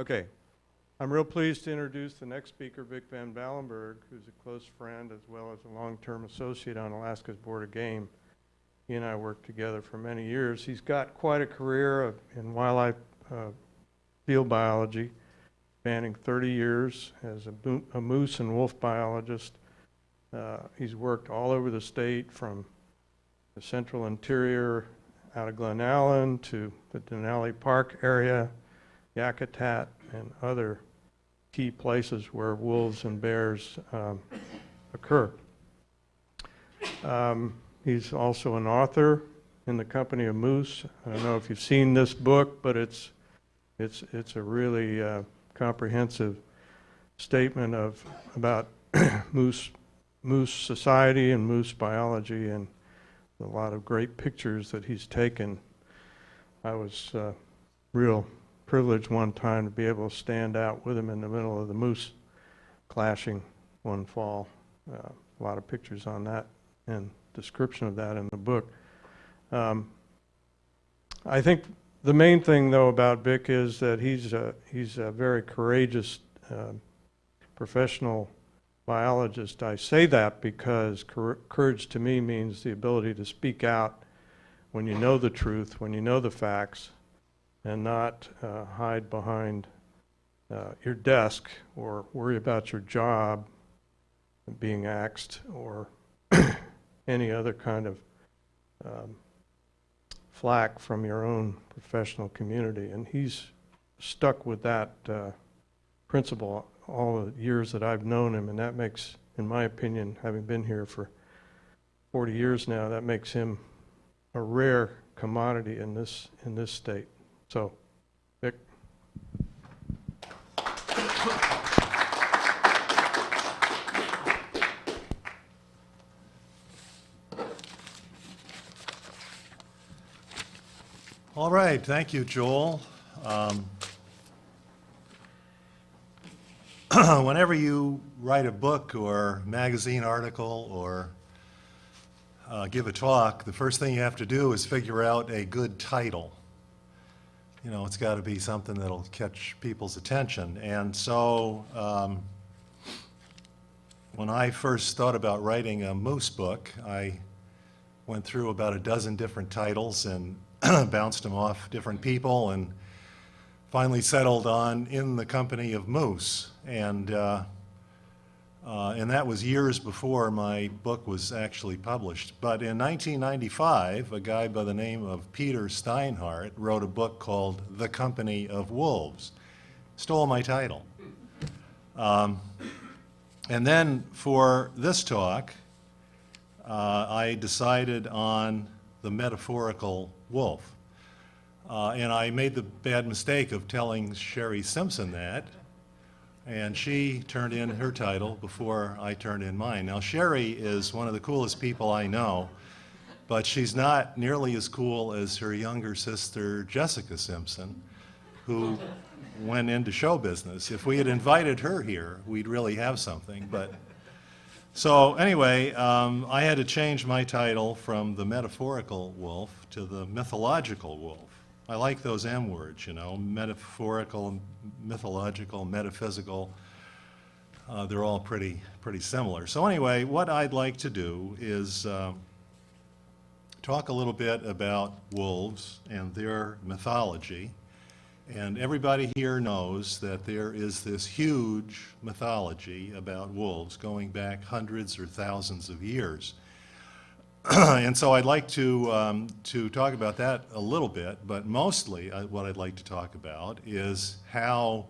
Okay, I'm real pleased to introduce the next speaker, Vic Van Ballenberghe, who's a close friend as well as a long-term associate on Alaska's Board of Game. He and I worked together for many years. He's got quite a career in wildlife field biology, spanning 30 years as a moose and wolf biologist. He's worked all over the state, from the central interior out of Glen Allen to the Denali Park area, Yakutat, and other key places where wolves and bears occur. He's also an author in the Company of Moose. I don't know if you've seen this book, but it's a really comprehensive statement about moose society and moose biology, and a lot of great pictures that he's taken. I was real privileged one time to be able to stand out with him in the middle of the moose clashing one fall. A lot of pictures on that and description of that in the book. I think the main thing, though, about Vic is that he's a very courageous professional biologist. I say that because courage to me means the ability to speak out when you know the truth, when you know the facts, and not hide behind your desk or worry about your job being axed or any other kind of flack from your own professional community. And he's stuck with that principle all the years that I've known him, and that makes, in my opinion, having been here for 40 years now, that makes him a rare commodity in this state. So, Vic. All right, thank you, Joel. Whenever you write a book or magazine article or give a talk, the first thing you have to do is figure out a good title. You know, it's got to be something that'll catch people's attention. And so when I first thought about writing a moose book, I went through about a dozen different titles and bounced them off different people, and finally settled on In the Company of Moose. And that was years before my book was actually published. But in 1995, a guy by the name of Peter Steinhardt wrote a book called The Company of Wolves. Stole my title. And then for this talk, I decided on the metaphorical wolf. And I made the bad mistake of telling Sherry Simpson that, and she turned in her title before I turned in mine. Now, Sherry is one of the coolest people I know, but she's not nearly as cool as her younger sister, Jessica Simpson, who went into show business. If we had invited her here, we'd really have something. But so anyway, I had to change my title from the metaphorical wolf to the mythological wolf. I like those M words, you know, metaphorical, mythological, metaphysical. They're all pretty similar. So anyway, what I'd like to do is talk a little bit about wolves and their mythology. And everybody here knows that there is this huge mythology about wolves going back hundreds or thousands of years. And so I'd like to talk about that a little bit, but mostly what I'd like to talk about is how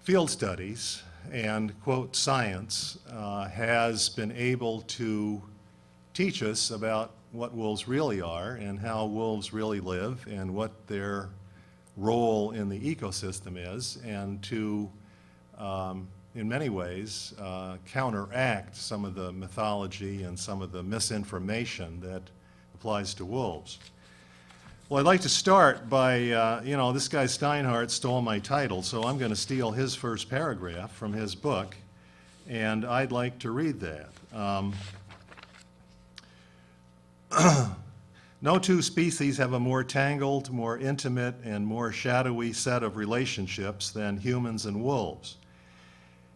field studies and, quote, science has been able to teach us about what wolves really are and how wolves really live and what their role in the ecosystem is, and to in many ways, counteract some of the mythology and some of the misinformation that applies to wolves. Well, I'd like to start by, you know, this guy Steinhardt stole my title, so I'm going to steal his first paragraph from his book, and I'd like to read that. No two species have a more tangled, more intimate, and more shadowy set of relationships than humans and wolves.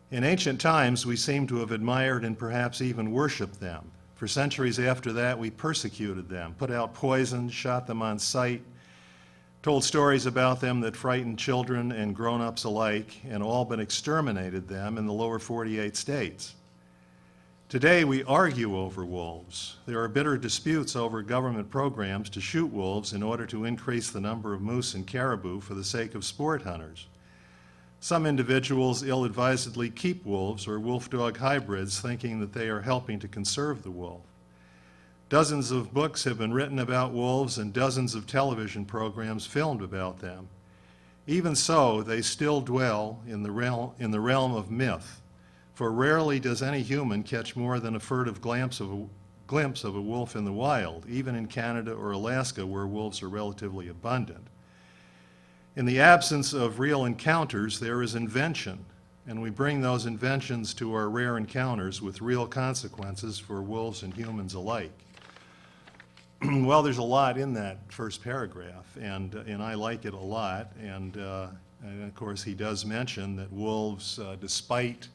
In ancient times, we seem to have admired and perhaps even worshiped them. For centuries after that, we persecuted them, put out poison, shot them on sight, told stories about them that frightened children and grown-ups alike, and all but exterminated them in the lower 48 states. Today, we argue over wolves. There are bitter disputes over government programs to shoot wolves in order to increase the number of moose and caribou for the sake of sport hunters. Some individuals ill-advisedly keep wolves or wolf-dog hybrids, thinking that they are helping to conserve the wolf. Dozens of books have been written about wolves and dozens of television programs filmed about them. Even so, they still dwell in the realm of myth, for rarely does any human catch more than a furtive glimpse of a wolf in the wild, even in Canada or Alaska, where wolves are relatively abundant. In the absence of real encounters, there is invention, and we bring those inventions to our rare encounters with real consequences for wolves and humans alike. Well, there's a lot in that first paragraph, and I like it a lot, and of course he does mention that wolves, despite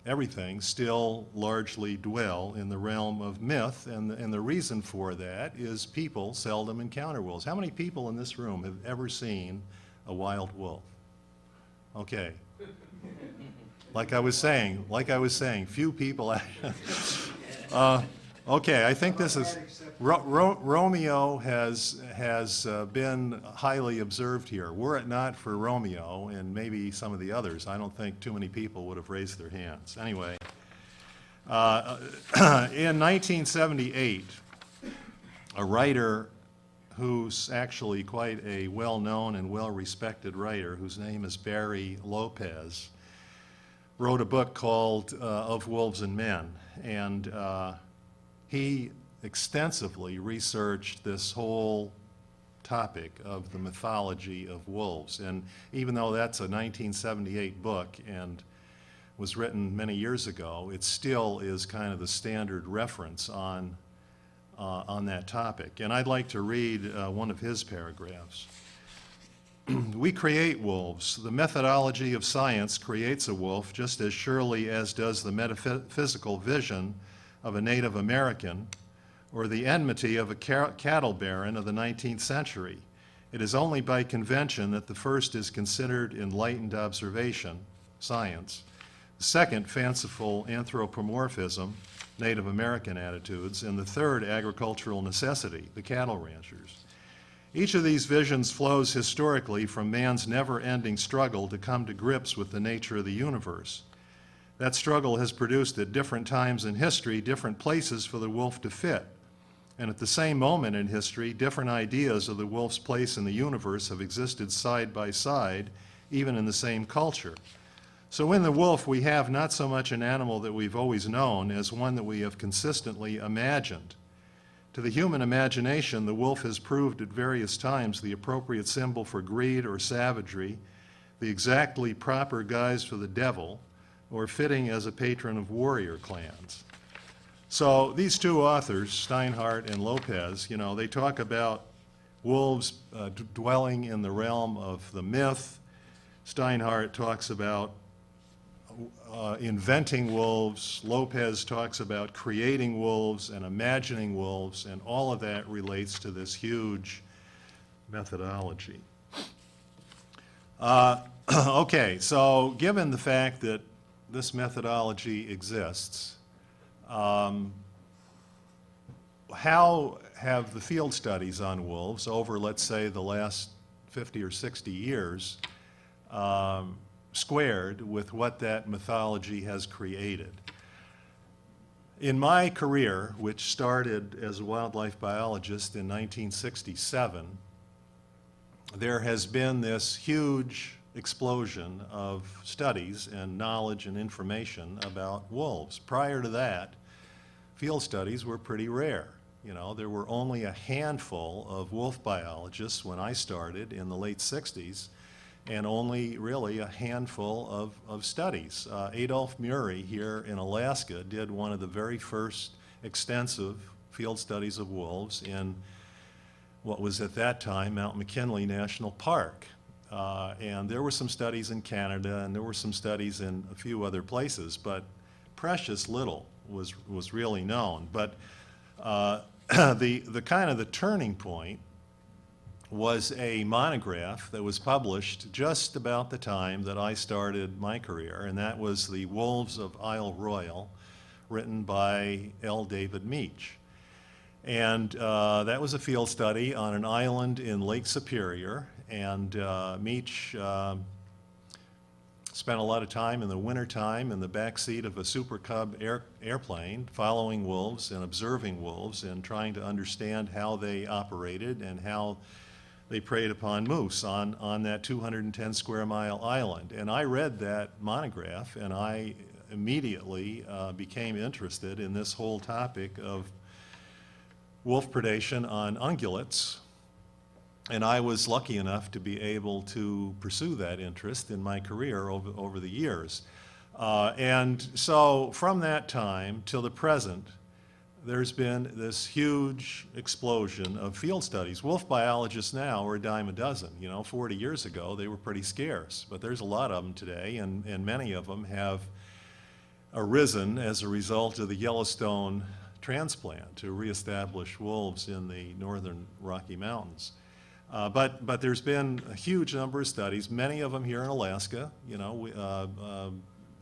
everything, still largely dwell in the realm of myth, and the reason for that is people seldom encounter wolves. How many people in this room have ever seen a wild wolf? Okay. Like I was saying, few people. Okay, I think this is, Romeo has been highly observed here. Were it not for Romeo and maybe some of the others, I don't think too many people would have raised their hands. Anyway, in 1978, a writer who's actually quite a well-known and well-respected writer, whose name is Barry Lopez, wrote a book called Of Wolves and Men, and he extensively researched this whole topic of the mythology of wolves. And even though that's a 1978 book and was written many years ago, it still is kind of the standard reference on that topic. And I'd like to read one of his paragraphs. We create wolves. The methodology of science creates a wolf just as surely as does the metaphysical vision of a Native American or the enmity of a cattle baron of the 19th century. It is only by convention that the first is considered enlightened observation, science, the second fanciful anthropomorphism, Native American attitudes, and the third agricultural necessity, the cattle ranchers. Each of these visions flows historically from man's never-ending struggle to come to grips with the nature of the universe. That struggle has produced at different times in history different places for the wolf to fit. And at the same moment in history, different ideas of the wolf's place in the universe have existed side by side, even in the same culture. So in the wolf, we have not so much an animal that we've always known as one that we have consistently imagined. To the human imagination, the wolf has proved at various times the appropriate symbol for greed or savagery, the exactly proper guise for the devil, or fitting as a patron of warrior clans. So these two authors, Steinhardt and Lopez, they talk about wolves dwelling in the realm of the myth. Steinhardt talks about inventing wolves. Lopez talks about creating wolves and imagining wolves, and all of that relates to this huge methodology. Okay, so given the fact that this methodology exists, how have the field studies on wolves over, let's say, the last 50 or 60 years squared with what that mythology has created? In my career, which started as a wildlife biologist in 1967, there has been this huge explosion of studies and knowledge and information about wolves. Prior to that, field studies were pretty rare. There were only a handful of wolf biologists when I started in the late 60s, and only really a handful of studies. Adolph Murray here in Alaska did one of the very first extensive field studies of wolves in what was at that time Mount McKinley National Park. And there were some studies in Canada, and there were some studies in a few other places, but precious little was really known. But the kind of the turning point was a monograph that was published just about the time that I started my career, and that was The Wolves of Isle Royal, written by L. David Meach. And that was a field study on an island in Lake Superior, and Meach spent a lot of time in the wintertime in the backseat of a Super Cub airplane, following wolves and observing wolves and trying to understand how they operated and how they preyed upon moose on that 210 square mile island. And I read that monograph, and I immediately became interested in this whole topic of wolf predation on ungulates. And I was lucky enough to be able to pursue that interest in my career over the years. And so from that time till the present, there's been this huge explosion of field studies. Wolf biologists now are a dime a dozen. 40 years ago, they were pretty scarce, but there's a lot of them today, and many of them have arisen as a result of the Yellowstone transplant to reestablish wolves in the northern Rocky Mountains. But there's been a huge number of studies, many of them here in Alaska,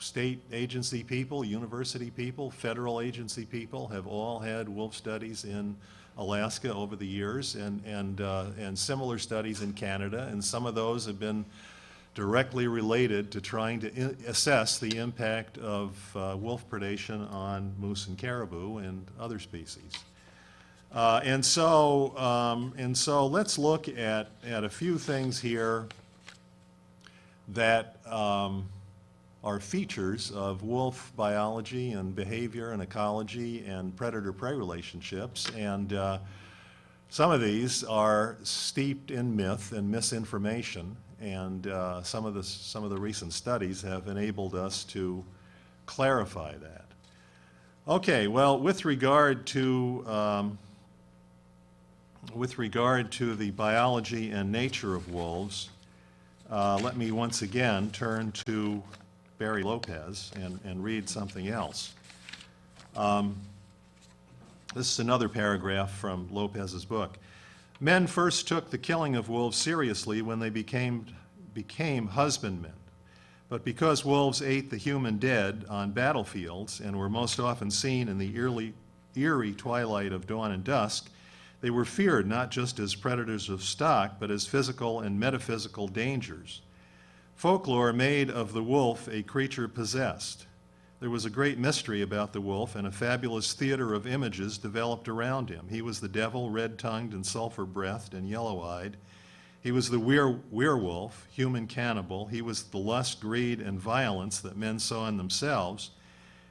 state agency people, university people, federal agency people have all had wolf studies in Alaska over the years, and similar studies in Canada, and some of those have been directly related to trying to assess the impact of wolf predation on moose and caribou and other species. And so let's look at a few things here that are features of wolf biology and behavior and ecology and predator-prey relationships. And some of these are steeped in myth and misinformation, and some of the recent studies have enabled us to clarify that. Okay, well, with regard to the biology and nature of wolves, let me once again turn to Barry Lopez and read something else. This is another paragraph from Lopez's book. Men first took the killing of wolves seriously when they became husbandmen. But because wolves ate the human dead on battlefields and were most often seen in the eerie twilight of dawn and dusk, they were feared not just as predators of stock, but as physical and metaphysical dangers. Folklore made of the wolf a creature possessed. There was a great mystery about the wolf, and a fabulous theater of images developed around him. He was the devil, red-tongued and sulfur-breathed and yellow-eyed. He was the werewolf, human cannibal. He was the lust, greed, and violence that men saw in themselves,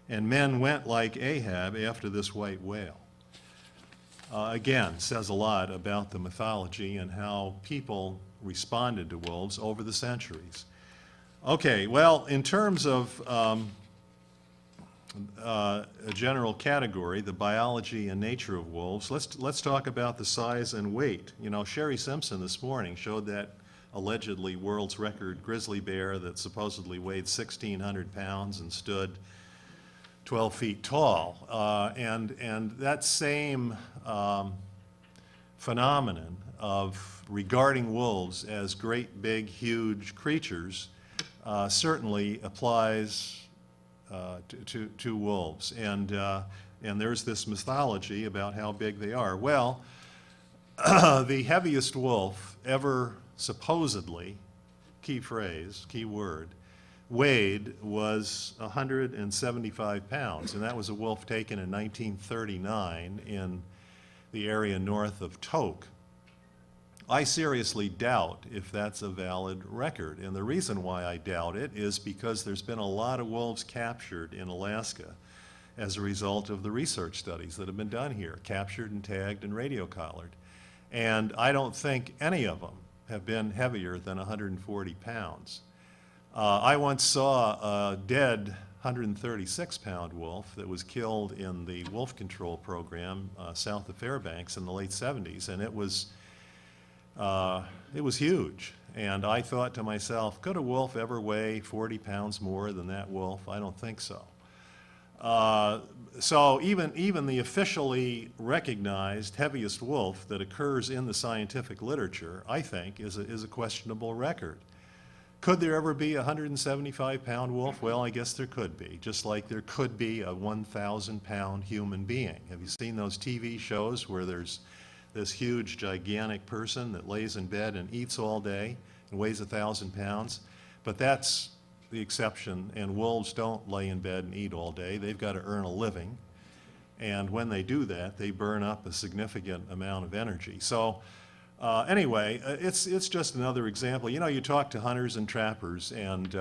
and men went like Ahab after this white whale. Again, says a lot about the mythology and how people responded to wolves over the centuries. Okay, well, in terms of a general category, the biology and nature of wolves, let's talk about the size and weight. Sherry Simpson this morning showed that allegedly world's record grizzly bear that supposedly weighed 1,600 pounds and stood 12 feet tall. And that same phenomenon of regarding wolves as great, big, huge creatures certainly applies to wolves. And there's this mythology about how big they are. Well, the heaviest wolf ever supposedly, key phrase, key word, weighed was 175 pounds, and that was a wolf taken in 1939 in the area north of Tok. I seriously doubt if that's a valid record, and the reason why I doubt it is because there's been a lot of wolves captured in Alaska as a result of the research studies that have been done here, captured and tagged and radio collared. And I don't think any of them have been heavier than 140 pounds. I once saw a dead 136-pound wolf that was killed in the wolf control program south of Fairbanks in the late 70s, and it was huge. And I thought to myself, could a wolf ever weigh 40 pounds more than that wolf? I don't think so. So even the officially recognized heaviest wolf that occurs in the scientific literature, I think, is a questionable record. Could there ever be a 175-pound wolf? Well, I guess there could be, just like there could be a 1,000-pound human being. Have you seen those TV shows where there's this huge, gigantic person that lays in bed and eats all day and weighs 1,000 pounds? But that's the exception, and wolves don't lay in bed and eat all day. They've got to earn a living, and when they do that, they burn up a significant amount of energy. So anyway, it's just another example. You know, you talk to hunters and trappers and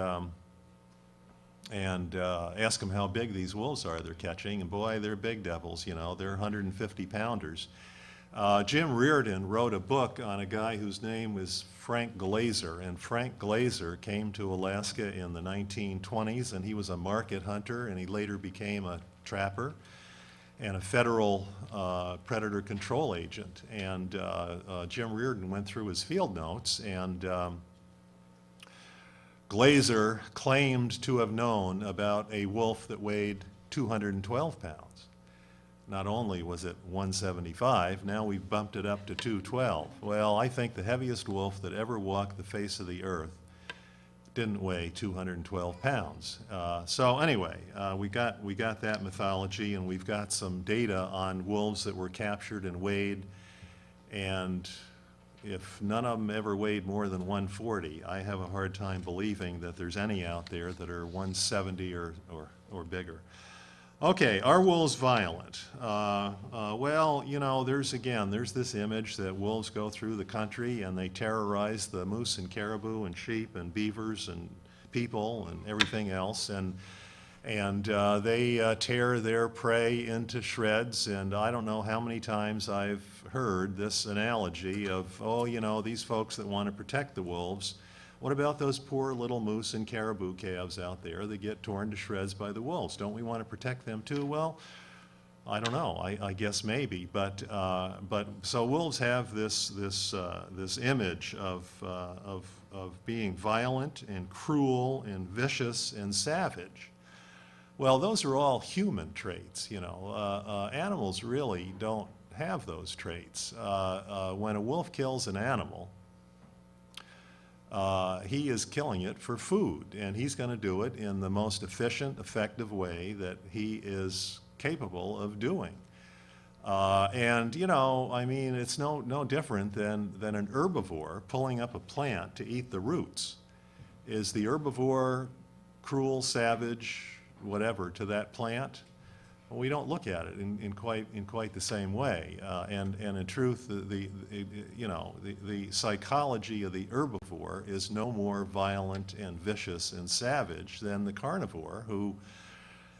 ask them how big these wolves are they're catching, and boy, they're big devils, you know, they're 150-pounders. Jim Reardon wrote a book on a guy whose name was Frank Glazer, and Frank Glazer came to Alaska in the 1920s, and he was a market hunter, and he later became a trapper and a federal predator control agent. And Jim Reardon went through his field notes, and Glazer claimed to have known about a wolf that weighed 212 pounds. Not only was it 175, now we've bumped it up to 212. Well, I think the heaviest wolf that ever walked the face of the earth didn't weigh 212 pounds. So anyway, we got that mythology, and we've got some data on wolves that were captured and weighed, and if none of them ever weighed more than 140, I have a hard time believing that there's any out there that are 170 or bigger. Okay, are wolves violent? Well, you know, there's this image that wolves go through the country and they terrorize the moose and caribou and sheep and beavers and people and everything else, and they tear their prey into shreds. And I don't know how many times I've heard this analogy of, oh, you know, these folks that want to protect the wolves, what about those poor little moose and caribou calves out there that get torn to shreds by the wolves? Don't we want to protect them too? Well, I don't know. I guess maybe, but so wolves have this image of being violent and cruel and vicious and savage. Well, those are all human traits. You know, animals really don't have those traits. When a wolf kills an animal, he is killing it for food, and he's going to do it in the most efficient, effective way that he is capable of doing. And, you know, I mean, it's no different than an herbivore pulling up a plant to eat the roots. Is the herbivore cruel, savage, whatever to that plant? Well, we don't look at it in quite the same way. And in truth, the psychology of the herbivore is no more violent and vicious and savage than the carnivore, who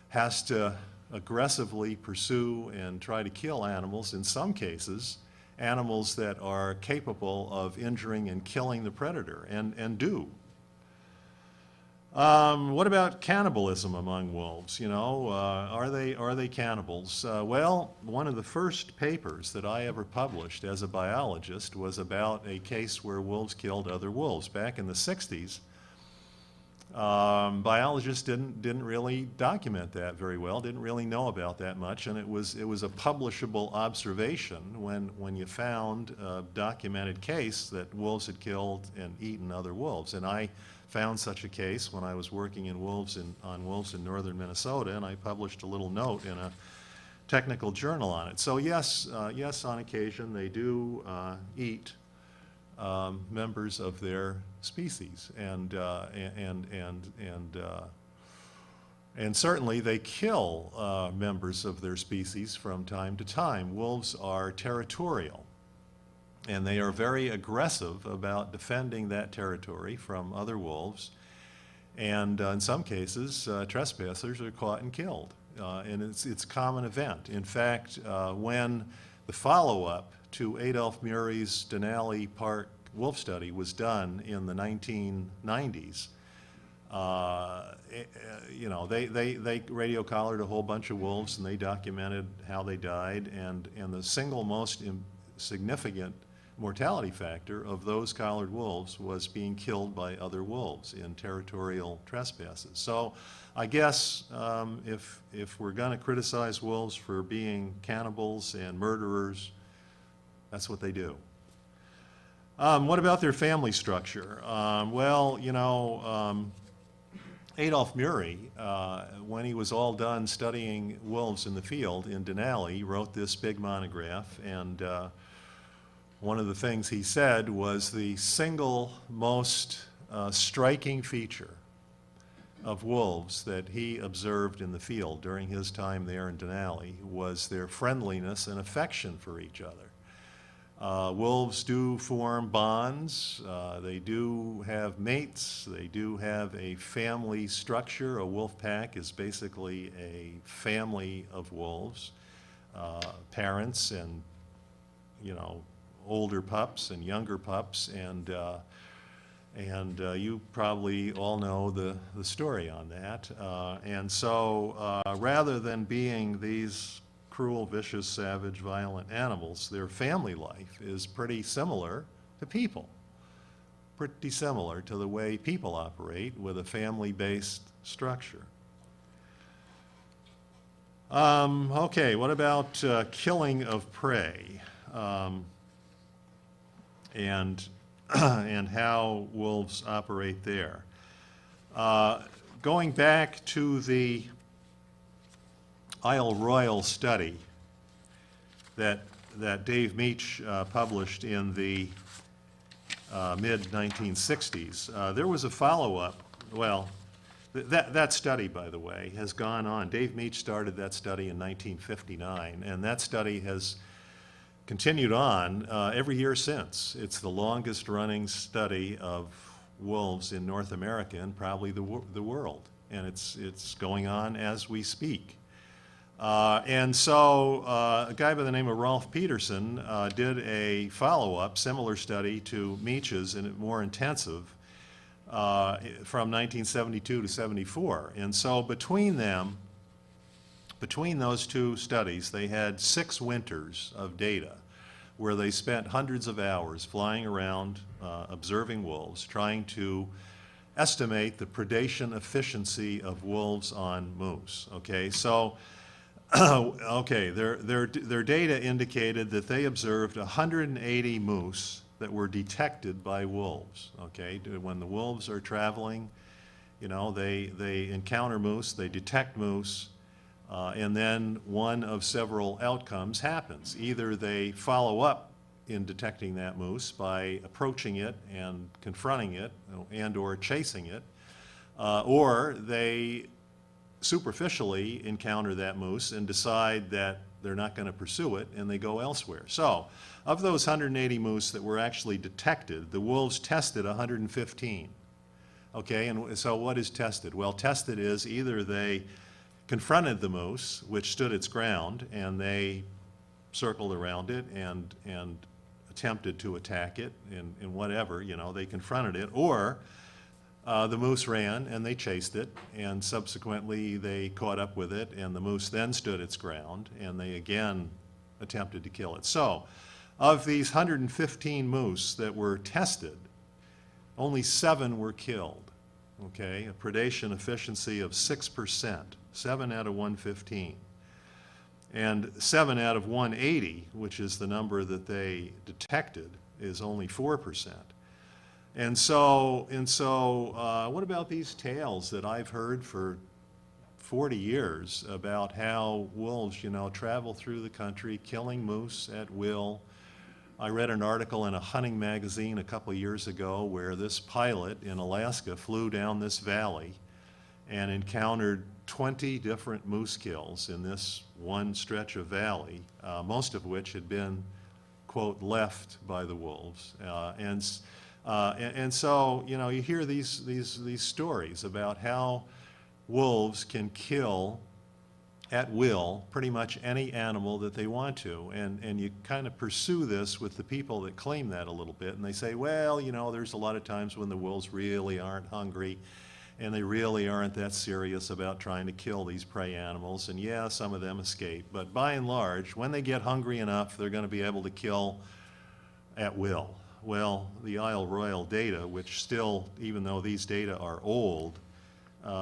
has to aggressively pursue and try to kill animals, in some cases, animals that are capable of injuring and killing the predator, and do. What about cannibalism among wolves? You know, are they cannibals? Well, one of the first papers that I ever published as a biologist was about a case where wolves killed other wolves. Back in the 60s, biologists didn't really document that very well, didn't really know about that much, and it was a publishable observation when you found a documented case that wolves had killed and eaten other wolves. And I found such a case when I was working on wolves in northern Minnesota, and I published a little note in a technical journal on it. So yes, on occasion they do eat members of their species, and certainly they kill members of their species from time to time. Wolves are territorial, and they are very aggressive about defending that territory from other wolves. And in some cases, trespassers are caught and killed. And it's a common event. In fact, when the follow-up to Adolph Murray's Denali Park wolf study was done in the 1990s, You know, they radio collared a whole bunch of wolves and they documented how they died, and the single most significant mortality factor of those collared wolves was being killed by other wolves in territorial trespasses. So I guess if we're going to criticize wolves for being cannibals and murderers, that's what they do. What about their family structure? Well, you know, Adolf Murray, when he was all done studying wolves in the field in Denali, wrote this big monograph, and one of the things he said was the single most striking feature of wolves that he observed in the field during his time there in Denali was their friendliness and affection for each other. Wolves do form bonds, they do have mates, they do have a family structure. A wolf pack is basically a family of wolves, parents and, you know, older pups and younger pups, and you probably all know the story on that. And so rather than being these cruel, vicious, savage, violent animals, their family life is pretty similar to people, pretty similar to the way people operate with a family-based structure. Okay, what about killing of prey? And how wolves operate there. Going back to the Isle Royale study that Dave Meach published in the mid-1960s, there was a follow-up. Well, that study, by the way, has gone on. Dave Meach started that study in 1959, and that study has continued on every year since. It's the longest running study of wolves in North America and probably the world, and it's going on as we speak. And so a guy by the name of Rolf Peterson did a follow-up, similar study to Meach's, and more intensive, from 1972 to 74. And so between those two studies, they had 6 winters of data where they spent hundreds of hours flying around, observing wolves, trying to estimate the predation efficiency of wolves on moose. Okay, so okay, their data indicated that they observed 180 moose that were detected by wolves. Okay, when the wolves are traveling, you know, they encounter moose, they detect moose, and then one of several outcomes happens. Either they follow up in detecting that moose by approaching it and confronting it and or chasing it, or they superficially encounter that moose and decide that they're not going to pursue it and they go elsewhere. So of those 180 moose that were actually detected, the wolves tested 115. Okay, and so what is tested? Well, tested is either they confronted the moose, which stood its ground, and they circled around it and attempted to attack it in whatever, you know, they confronted it, or the moose ran and they chased it, and subsequently they caught up with it, and the moose then stood its ground, and they again attempted to kill it. So, of these 115 moose that were tested, only 7 were killed. Okay, a predation efficiency of 6%, 7 out of 115. And 7 out of 180, which is the number that they detected, is only 4%. And so, what about these tales that I've heard for 40 years about how wolves, you know, travel through the country killing moose at will? I read an article in a hunting magazine a couple of years ago where this pilot in Alaska flew down this valley and encountered 20 different moose kills in this one stretch of valley, most of which had been, quote, left by the wolves. And so, you know, you hear these stories about how wolves can kill at will pretty much any animal that they want to, and you kind of pursue this with the people that claim that a little bit, and they say, well, you know, there's a lot of times when the wolves really aren't hungry, and they really aren't that serious about trying to kill these prey animals. And yeah, some of them escape, but by and large, when they get hungry enough, they're going to be able to kill at will. Well, the Isle Royale data, which still, even though these data are old,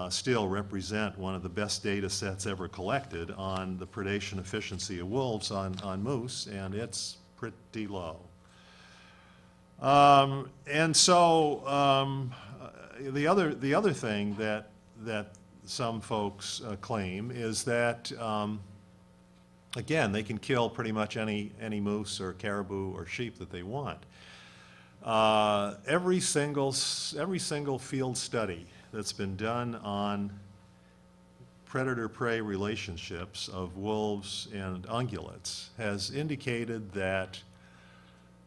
still represent one of the best data sets ever collected on the predation efficiency of wolves on moose, and it's pretty low. And so the other thing that some folks claim is that again, they can kill pretty much any moose or caribou or sheep that they want. Every single field study that's been done on predator-prey relationships of wolves and ungulates has indicated that,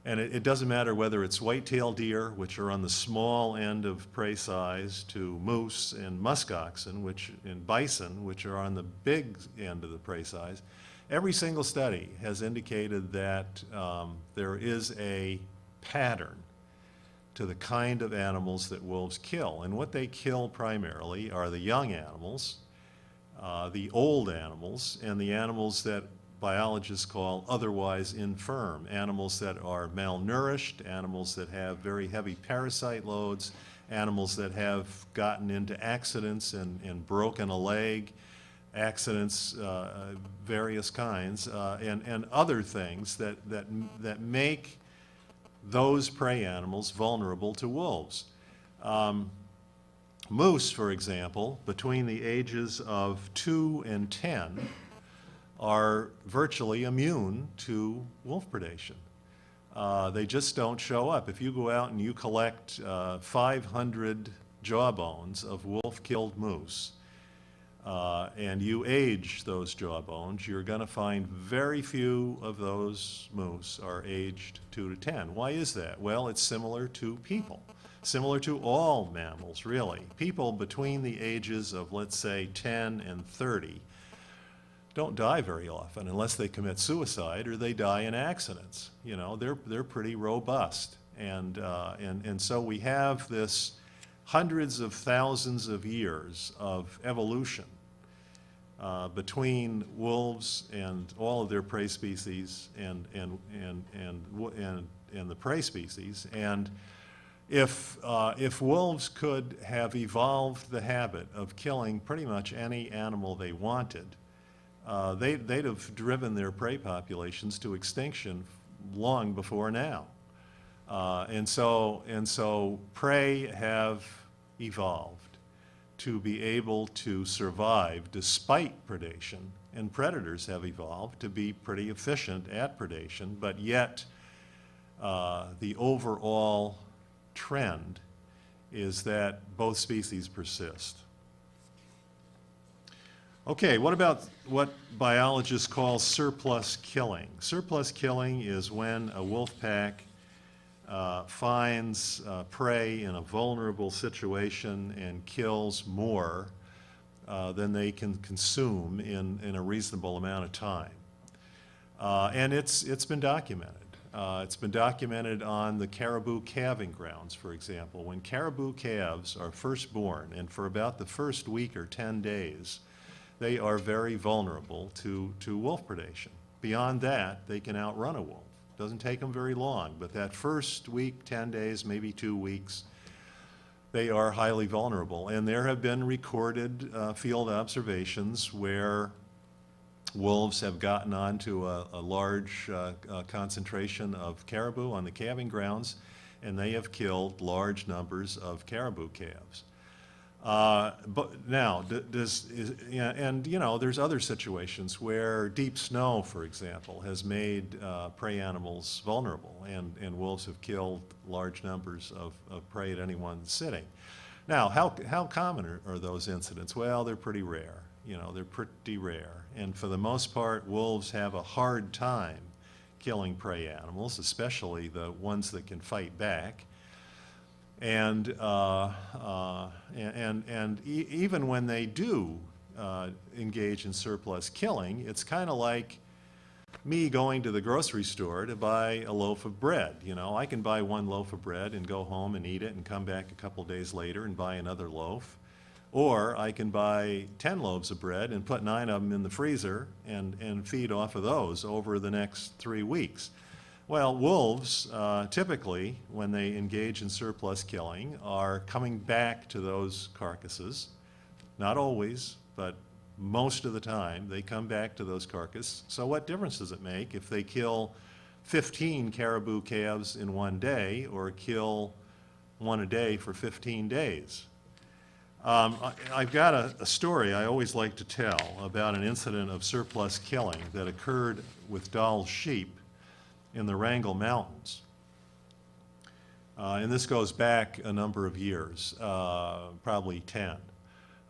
and it doesn't matter whether it's white-tailed deer, which are on the small end of prey size, to moose and muskoxen, and bison, which are on the big end of the prey size. Every single study has indicated that there is a pattern to the kind of animals that wolves kill. And what they kill primarily are the young animals, the old animals, and the animals that biologists call otherwise infirm, animals that are malnourished, animals that have very heavy parasite loads, animals that have gotten into accidents and broken a leg, accidents, various kinds, and other things that make those prey animals vulnerable to wolves. Moose, for example, between the ages of 2 and 10, are virtually immune to wolf predation. They just don't show up. If you go out and you collect 500 jawbones of wolf-killed moose, and you age those jawbones, you're going to find very few of those moose are aged 2 to 10. Why is that? Well, it's similar to people, similar to all mammals, really. People between the ages of, let's say, 10 and 30 don't die very often unless they commit suicide or they die in accidents. You know, they're pretty robust. And so we have this hundreds of thousands of years of evolution between wolves and all of their prey species and the prey species. And if wolves could have evolved the habit of killing pretty much any animal they wanted, they'd have driven their prey populations to extinction long before now. And so prey have evolved to be able to survive despite predation, and predators have evolved to be pretty efficient at predation, but yet the overall trend is that both species persist. Okay, what about what biologists call surplus killing? Surplus killing is when a wolf pack finds prey in a vulnerable situation and kills more than they can consume in a reasonable amount of time. And it's been documented. It's been documented on the caribou calving grounds, for example. When caribou calves are first born, and for about the first week or 10 days, they are very vulnerable to wolf predation. Beyond that, they can outrun a wolf. Doesn't take them very long, but that first week, 10 days, maybe 2 weeks, they are highly vulnerable. And there have been recorded field observations where wolves have gotten onto a large concentration of caribou on the calving grounds, and they have killed large numbers of caribou calves. But now, and you know, there's other situations where deep snow, for example, has made prey animals vulnerable, and wolves have killed large numbers of prey at any one sitting. Now, how common are those incidents? Well, they're pretty rare. You know, they're pretty rare. And for the most part, wolves have a hard time killing prey animals, especially the ones that can fight back. And even when they do engage in surplus killing, it's kind of like me going to the grocery store to buy a loaf of bread. You know, I can buy one loaf of bread and go home and eat it and come back a couple days later and buy another loaf. Or I can buy 10 loaves of bread and put 9 of them in the freezer and feed off of those over the next 3 weeks. Well, wolves, typically, when they engage in surplus killing, are coming back to those carcasses. Not always, but most of the time, they come back to those carcasses. So what difference does it make if they kill 15 caribou calves in one day or kill one a day for 15 days? I've got a story I always like to tell about an incident of surplus killing that occurred with Dahl's sheep in the Wrangell Mountains. And this goes back a number of years, probably 10.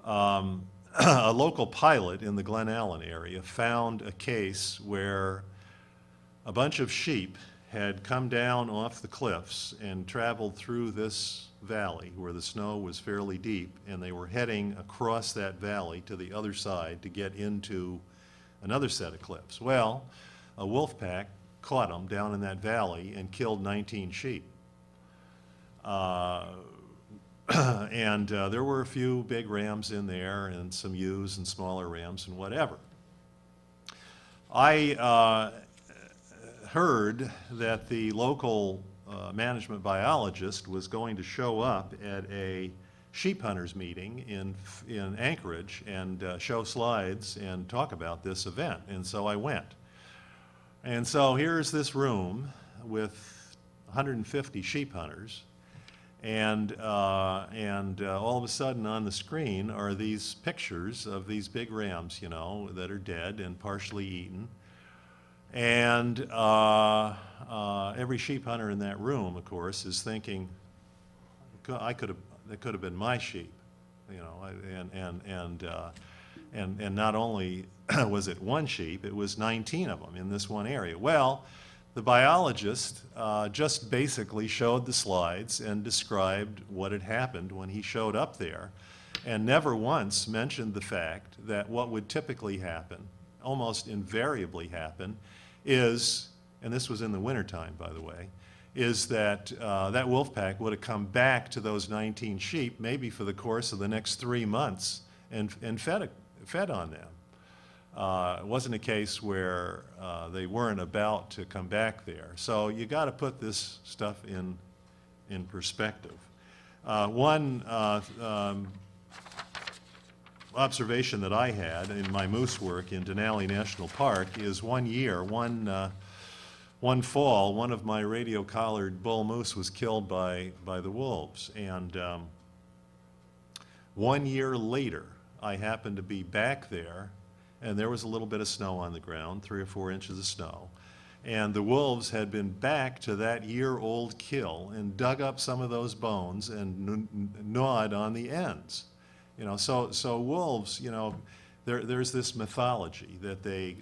A local pilot in the Glen Allen area found a case where a bunch of sheep had come down off the cliffs and traveled through this valley where the snow was fairly deep, and they were heading across that valley to the other side to get into another set of cliffs. Well, a wolf pack caught them down in that valley and killed 19 sheep. And there were a few big rams in there and some ewes and smaller rams and whatever. I heard that the local management biologist was going to show up at a sheep hunters meeting in Anchorage and show slides and talk about this event. And so I went. And so here's this room with 150 sheep hunters, and all of a sudden on the screen are these pictures of these big rams, you know, that are dead and partially eaten. And every sheep hunter in that room, of course, is thinking, that could have been my sheep, you know, and not only was it one sheep, it was 19 of them in this one area. Well, the biologist just basically showed the slides and described what had happened when he showed up there, and never once mentioned the fact that what would typically happen, almost invariably happen, is, and this was in the wintertime, by the way, is that that wolf pack would have come back to those 19 sheep maybe for the course of the next 3 months and fed on them. It wasn't a case where they weren't about to come back there. So you got to put this stuff in perspective. One observation that I had in my moose work in Denali National Park is one fall, one of my radio-collared bull moose was killed by the wolves. And 1 year later, I happened to be back there, and there was a little bit of snow on the ground, 3 or 4 inches of snow. And the wolves had been back to that year-old kill and dug up some of those bones and gnawed on the ends. You know, so wolves, you know, there's this mythology that they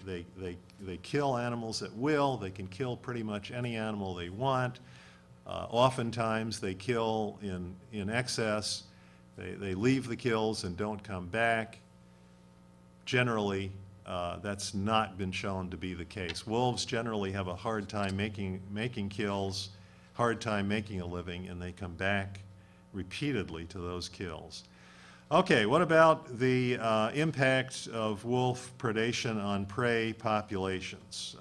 kill animals at will. They can kill pretty much any animal they want. Oftentimes they kill in excess. They leave the kills and don't come back. Generally, that's not been shown to be the case. Wolves generally have a hard time making kills, hard time making a living, and they come back repeatedly to those kills. Okay, what about the impact of wolf predation on prey populations?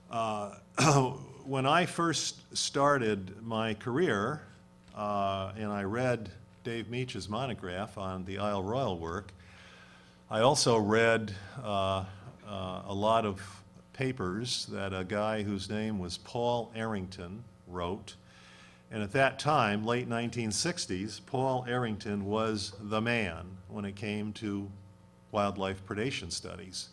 When I first started my career, and I read Dave Meach's monograph on the Isle Royal work, I also read a lot of papers that a guy whose name was Paul Errington wrote. And at that time, late 1960s, Paul Errington was the man when it came to wildlife predation studies.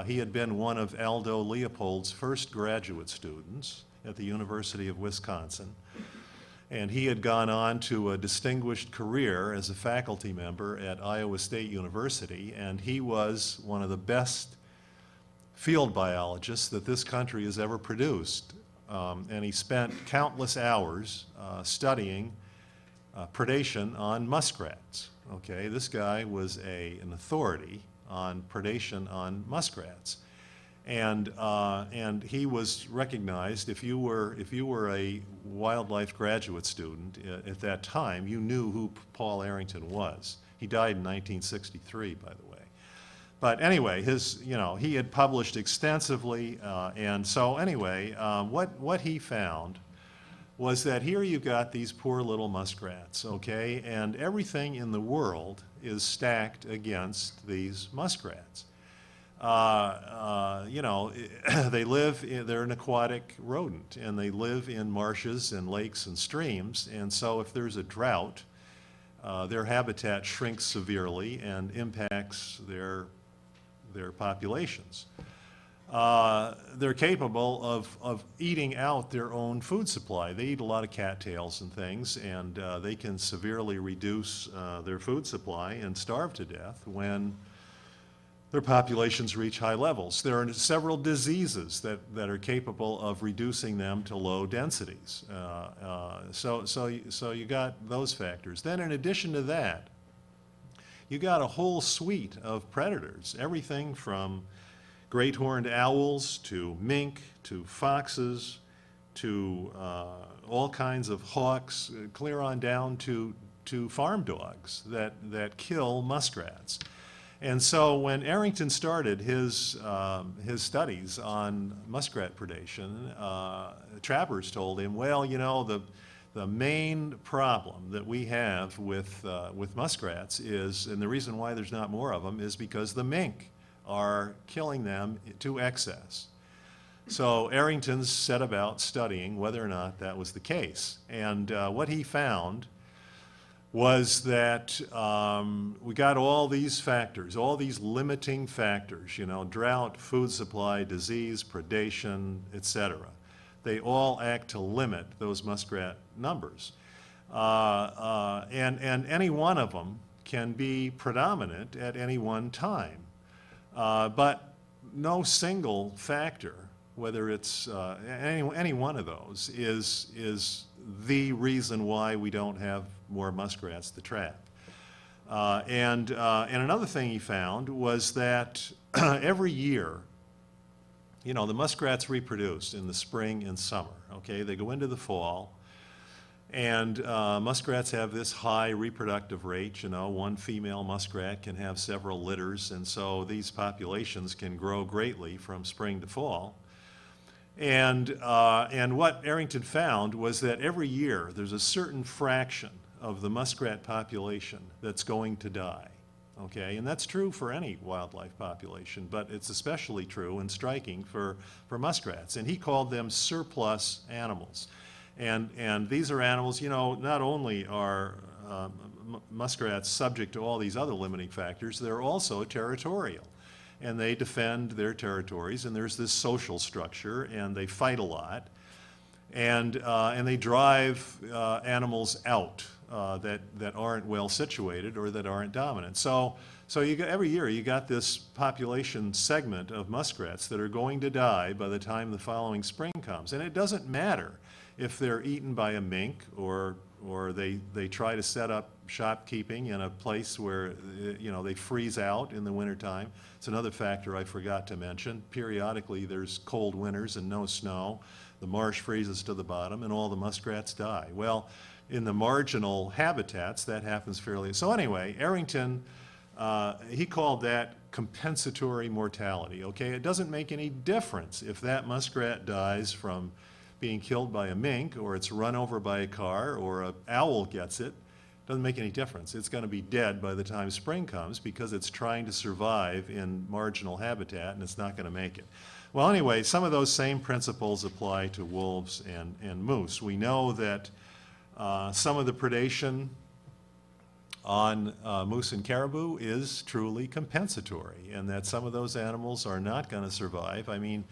He had been one of Aldo Leopold's first graduate students at the University of Wisconsin. And he had gone on to a distinguished career as a faculty member at Iowa State University, and he was one of the best field biologists that this country has ever produced. And he spent countless hours studying predation on muskrats. Okay, this guy was an authority on predation on muskrats. And he was recognized. If you were a wildlife graduate student at that time, you knew who Paul Arrington was. He died in 1963, by the way. But anyway, he had published extensively, and so anyway, what he found was that here you've got these poor little muskrats, okay, and everything in the world is stacked against these muskrats. They're an aquatic rodent, and they live in marshes and lakes and streams, and so if there's a drought, their habitat shrinks severely and impacts their populations. They're capable of eating out their own food supply. They eat a lot of cattails and things, and they can severely reduce their food supply and starve to death when their populations reach high levels. There are several diseases that are capable of reducing them to low densities. So you got those factors. Then in addition to that, you got a whole suite of predators, everything from great horned owls to mink to foxes to all kinds of hawks, clear on down to farm dogs that kill muskrats. And so when Arrington started his studies on muskrat predation, trappers told him, well, the main problem that we have with muskrats is, and the reason why there's not more of them, is because the mink are killing them to excess. So Arrington set about studying whether or not that was the case. And what he found was that we got all these factors, all these limiting factors, drought, food supply, disease, predation, etc. They all act to limit those muskrat numbers. And any one of them can be predominant at any one time. But no single factor, whether it's any one of those, is the reason why we don't have more muskrats to trap. And another thing he found was that every year, the muskrats reproduce in the spring and summer, okay? They go into the fall, and muskrats have this high reproductive rate. One female muskrat can have several litters, and so these populations can grow greatly from spring to fall. And what Arrington found was that every year there's a certain fraction of the muskrat population that's going to die, okay? And that's true for any wildlife population, but it's especially true and striking for muskrats. And he called them surplus animals. And these are animals, not only are muskrats subject to all these other limiting factors, they're also territorial. And they defend their territories, and there's this social structure, and they fight a lot. And they drive animals out that aren't well situated or that aren't dominant. So every year you got this population segment of muskrats that are going to die by the time the following spring comes. And it doesn't matter if they're eaten by a mink or they try to set up shopkeeping in a place where they freeze out in the wintertime. It's another factor I forgot to mention. Periodically there's cold winters and no snow. The marsh freezes to the bottom and all the muskrats die. Well, in the marginal habitats that happens fairly. So anyway, Arrington, he called that compensatory mortality, okay? It doesn't make any difference if that muskrat dies from being killed by a mink, or it's run over by a car, or an owl gets it. Doesn't make any difference. It's going to be dead by the time spring comes because it's trying to survive in marginal habitat and it's not going to make it. Well, anyway, some of those same principles apply to wolves and moose. We know that some of the predation on moose and caribou is truly compensatory, and that some of those animals are not going to survive. I mean,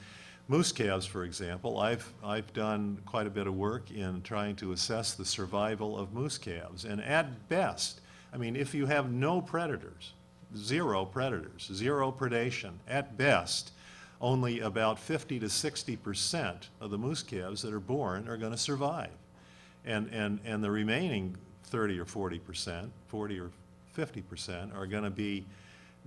moose calves, for example, I've done quite a bit of work in trying to assess the survival of moose calves. And at best, I mean, if you have no predators, zero predation, at best, only about 50 to 60% of the moose calves that are born are going to survive. And the remaining 30 or 40%, 40 or 50% are going to be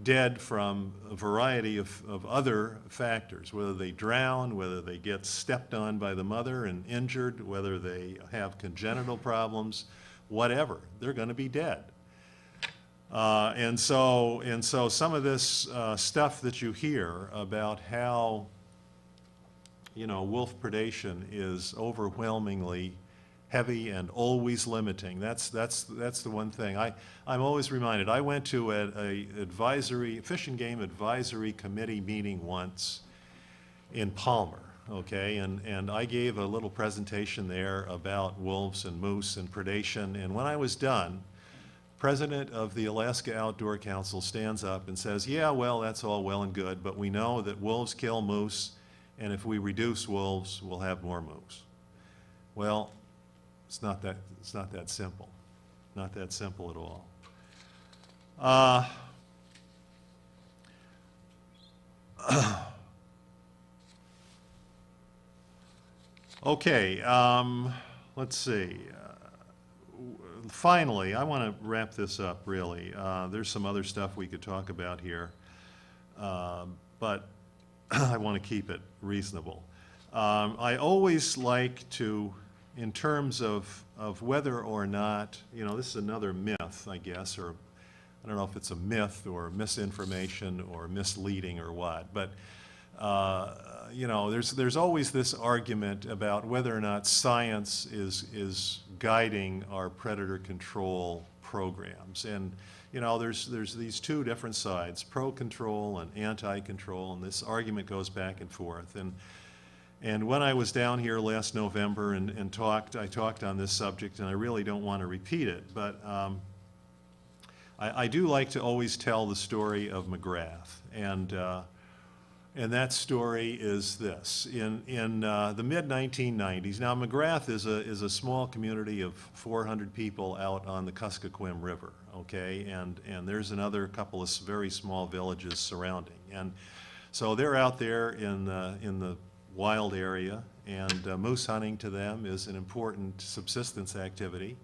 dead from a variety of other factors, whether they drown, whether they get stepped on by the mother and injured, whether they have congenital problems, whatever, they're going to be dead. And so some of this stuff that you hear about how, you know, wolf predation is overwhelmingly heavy and always limiting. That's the one thing. I'm always reminded. I went to a fish and game advisory committee meeting once in Palmer, okay, and I gave a little presentation there about wolves and moose and predation, and when I was done, president of the Alaska Outdoor Council stands up and says, yeah, well, that's all well and good, but we know that wolves kill moose, and if we reduce wolves, we'll have more moose. Well, it's not that simple. Not that simple at all. Okay, let's see. Finally, I want to wrap this up, really. There's some other stuff we could talk about here, but I want to keep it reasonable. I always like to, in terms of whether or not, you know, this is another myth, I guess, or I don't know if it's a myth or misinformation or misleading or what, but you know, there's always this argument about whether or not science is guiding our predator control programs. And you know, there's these two different sides, pro-control and anti-control, and this argument goes back and forth. And when I was down here last November and I talked on this subject, and I really don't want to repeat it, but I do like to always tell the story of McGrath. And that story is this. In the mid-1990s, now McGrath is a small community of 400 people out on the Kuskokwim River, okay? And there's another couple of very small villages surrounding. And so they're out there in the wild area, and moose hunting to them is an important subsistence activity.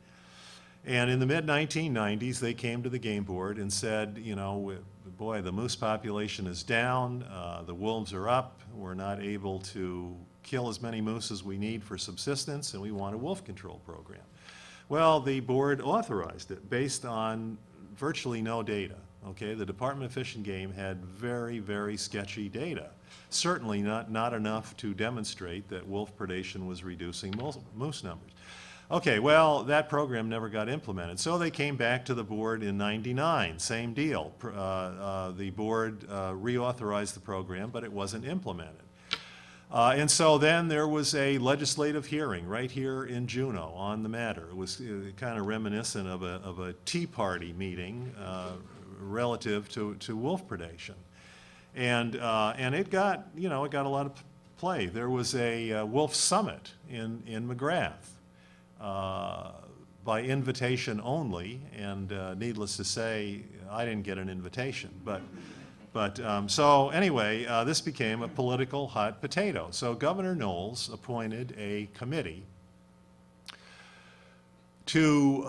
And in the mid-1990s, they came to the game board and said, you know, boy, the moose population is down, the wolves are up, we're not able to kill as many moose as we need for subsistence, and we want a wolf control program. Well, the board authorized it based on virtually no data, okay? The Department of Fish and Game had very, very sketchy data. Certainly not enough to demonstrate that wolf predation was reducing moose numbers. Okay, well, that program never got implemented. So they came back to the board in '99, same deal. The board reauthorized the program, but it wasn't implemented. And so then there was a legislative hearing right here in Juneau on the matter. It was kind of reminiscent of a Tea Party meeting relative to wolf predation. And it got, you know, it got a lot of play. There was a wolf summit in McGrath. By invitation only, and needless to say, I didn't get an invitation. But so anyway, this became a political hot potato. So Governor Knowles appointed a committee to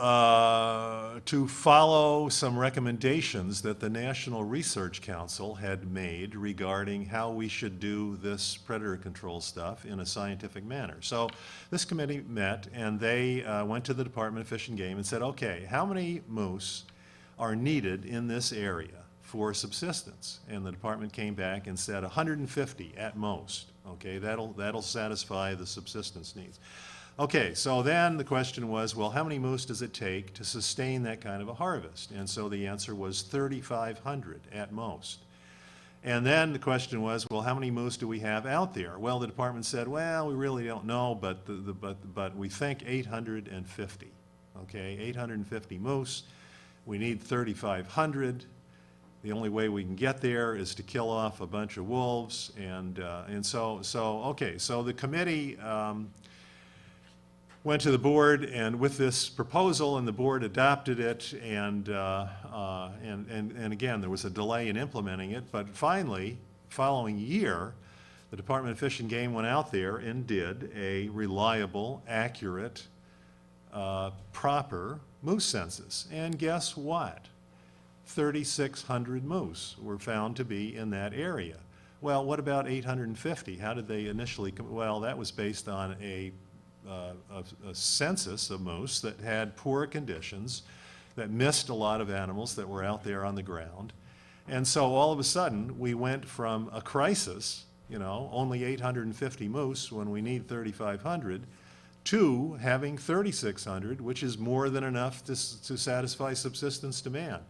follow some recommendations that the National Research Council had made regarding how we should do this predator control stuff in a scientific manner. So this committee met, and they went to the Department of Fish and Game and said, okay, how many moose are needed in this area for subsistence? And the department came back and said 150 at most. Okay, that'll satisfy the subsistence needs. Okay, so then the question was, well, how many moose does it take to sustain that kind of a harvest? And so the answer was 3,500 at most. And then the question was, well, how many moose do we have out there? Well, the department said, well, we really don't know, but we think 850. Okay, 850 moose. We need 3,500. The only way we can get there is to kill off a bunch of wolves, and so okay. So the committee went to the board and with this proposal, and the board adopted it, and again, there was a delay in implementing it, but finally, following year, the Department of Fish and Game went out there and did a reliable, accurate, proper moose census. And guess what? 3,600 moose were found to be in that area. Well, what about 850? How did they initially well, that was based on a census of moose that had poor conditions, that missed a lot of animals that were out there on the ground. And so all of a sudden, we went from a crisis, only 850 moose when we need 3,500, to having 3,600, which is more than enough to satisfy subsistence demand.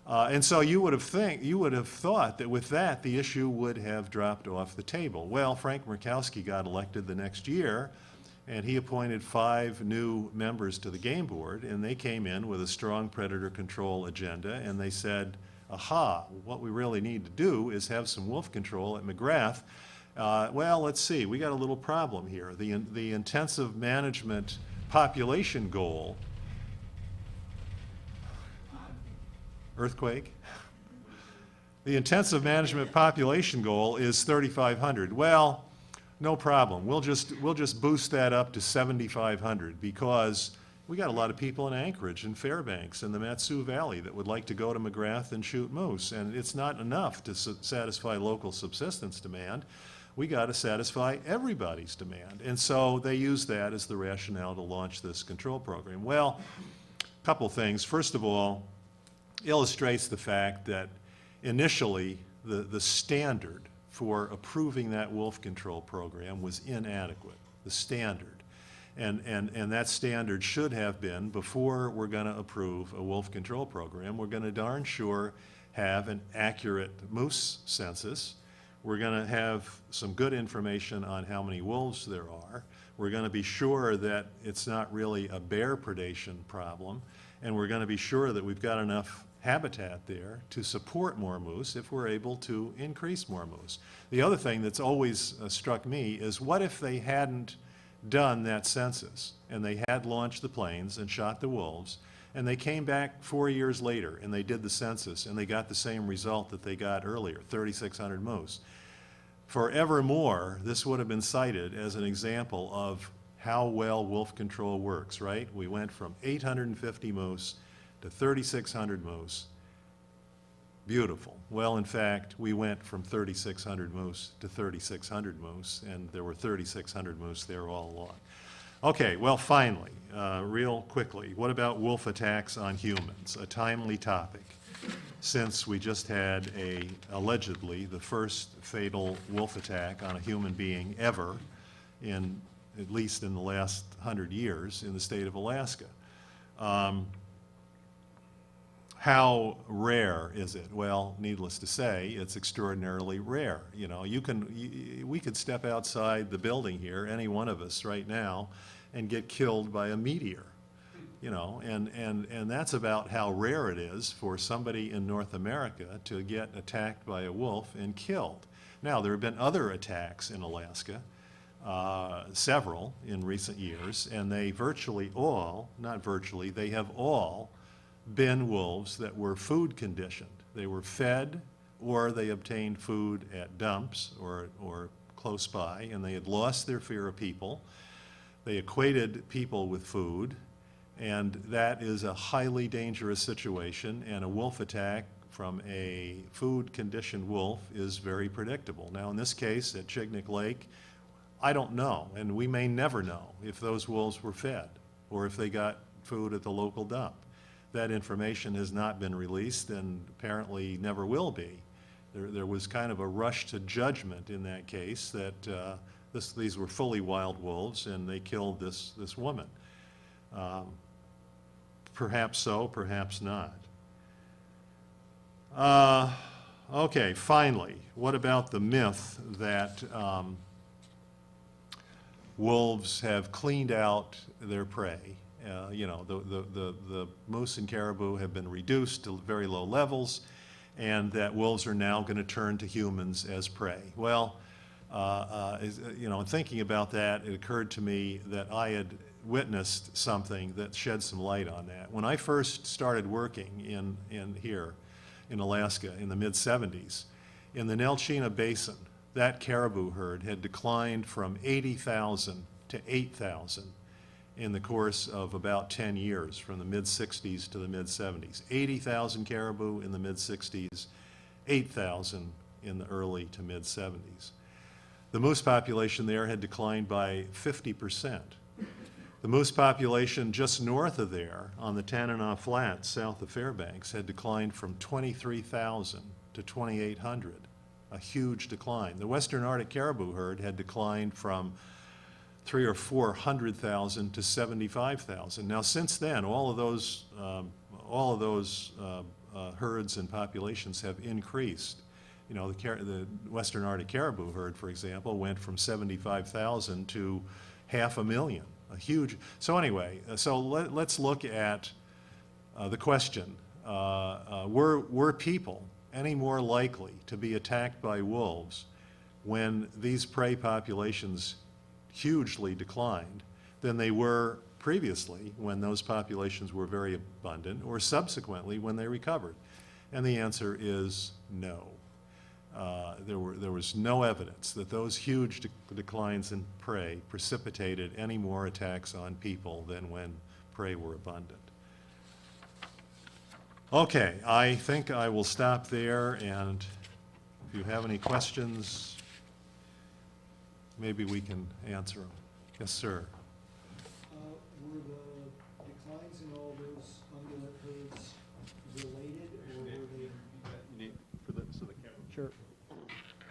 And so you would have thought that with that, the issue would have dropped off the table. Well, Frank Murkowski got elected the next year, and he appointed 5 new members to the game board, and they came in with a strong predator control agenda, and they said, aha, what we really need to do is have some wolf control at McGrath. Well, let's see, we got a little problem here. The intensive management population goal, earthquake? The intensive management population goal is 3,500. Well, no problem. We'll just boost that up to 7,500 because we got a lot of people in Anchorage and Fairbanks and the Matsu Valley that would like to go to McGrath and shoot moose, and it's not enough to satisfy local subsistence demand. We got to satisfy everybody's demand. And so they used that as the rationale to launch this control program. Well, a couple things. First of all, illustrates the fact that initially the standard for approving that wolf control program was inadequate, the standard. And that standard should have been, before we're going to approve a wolf control program, we're going to darn sure have an accurate moose census. We're going to have some good information on how many wolves there are. We're going to be sure that it's not really a bear predation problem. And we're going to be sure that we've got enough habitat there to support more moose if we're able to increase more moose. The other thing that's always struck me is, what if they hadn't done that census and they had launched the planes and shot the wolves, and they came back 4 years later and they did the census and they got the same result that they got earlier, 3,600 moose. Forevermore, this would have been cited as an example of how well wolf control works, right? We went from 850 moose to 3,600 moose. Beautiful. Well, in fact, we went from 3,600 moose to 3,600 moose, and there were 3,600 moose there all along. Okay, well, finally, real quickly, what about wolf attacks on humans? A timely topic, since we just had allegedly the first fatal wolf attack on a human being ever, at least in the last 100 years, in the state of Alaska. How rare is it? Well, needless to say, it's extraordinarily rare. We could step outside the building here, any one of us right now, and get killed by a meteor. And that's about how rare it is for somebody in North America to get attacked by a wolf and killed. Now, there have been other attacks in Alaska, several in recent years, and they virtually all, not virtually, they have all been wolves that were food conditioned. They were fed, or they obtained food at dumps or close by, and they had lost their fear of people. They equated people with food, and that is a highly dangerous situation, and a wolf attack from a food-conditioned wolf is very predictable. Now, in this case, at Chignik Lake, I don't know, and we may never know if those wolves were fed or if they got food at the local dump. That information has not been released and apparently never will be. There was kind of a rush to judgment in that case that these were fully wild wolves and they killed this woman. Perhaps so, perhaps not. Okay, finally, what about the myth that wolves have cleaned out their prey? The moose and caribou have been reduced to very low levels, and that wolves are now going to turn to humans as prey. Well, in thinking about that, it occurred to me that I had witnessed something that shed some light on that. When I first started working in here in Alaska in the mid-'70s, in the Nelchina Basin, that caribou herd had declined from 80,000 to 8,000 in the course of about 10 years, from the mid-60s to the mid-70s. 80,000 caribou in the mid-60s, 8,000 in the early to mid-70s. The moose population there had declined by 50%. The moose population just north of there, on the Tanana Flats, south of Fairbanks, had declined from 23,000 to 2,800, a huge decline. The Western Arctic caribou herd had declined from 300,000 or 400,000 to 75,000. Now, since then, all of those herds and populations have increased. You know, the Western Arctic caribou herd, for example, went from 75,000 to 500,000. A huge. So anyway, let's look at the question: were people any more likely to be attacked by wolves when these prey populations hugely declined than they were previously, when those populations were very abundant, or subsequently when they recovered? And the answer is no. There was no evidence that those huge declines in prey precipitated any more attacks on people than when prey were abundant. Okay, I think I will stop there, and if you have any questions, maybe we can answer them. Yes, sir. Were the declines in all those ungulate herds related, or were they? Sure.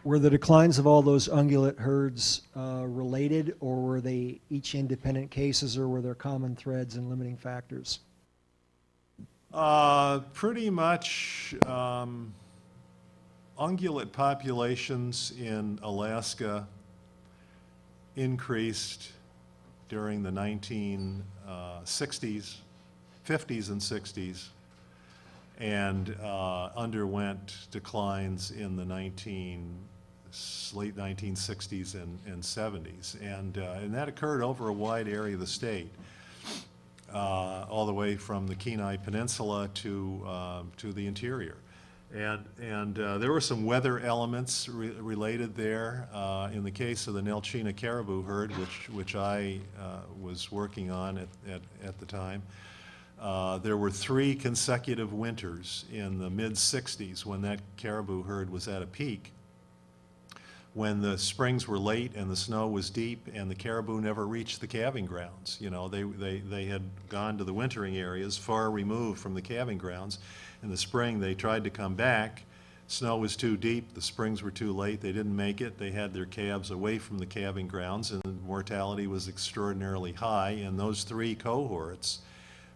Were the declines of all those ungulate herds related, or were they each independent cases, or were there common threads and limiting factors? Pretty much ungulate populations in Alaska increased during the 1960s, 50s and 60s, and underwent declines in the late 1960s and 70s. And that occurred over a wide area of the state, all the way from the Kenai Peninsula to the interior. And there were some weather elements related there. In the case of the Nelchina caribou herd, which I was working on at the time, there were 3 consecutive winters in the mid-60s when that caribou herd was at a peak, when the springs were late and the snow was deep and the caribou never reached the calving grounds. You know, they had gone to the wintering areas far removed from the calving grounds. In the spring, they tried to come back. Snow was too deep, the springs were too late, they didn't make it. They had their calves away from the calving grounds, and mortality was extraordinarily high, and those 3 cohorts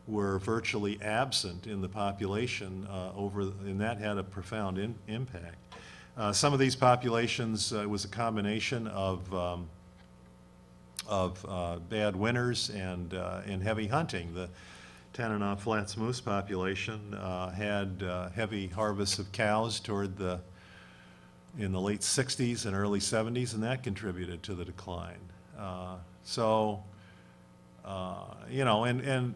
were virtually absent in the population and that had a profound impact. Some of these populations, it was a combination of bad winters and heavy hunting. The Tanana Flats moose population had heavy harvests of cows in the late 60s and early 70s, and that contributed to the decline. You know, and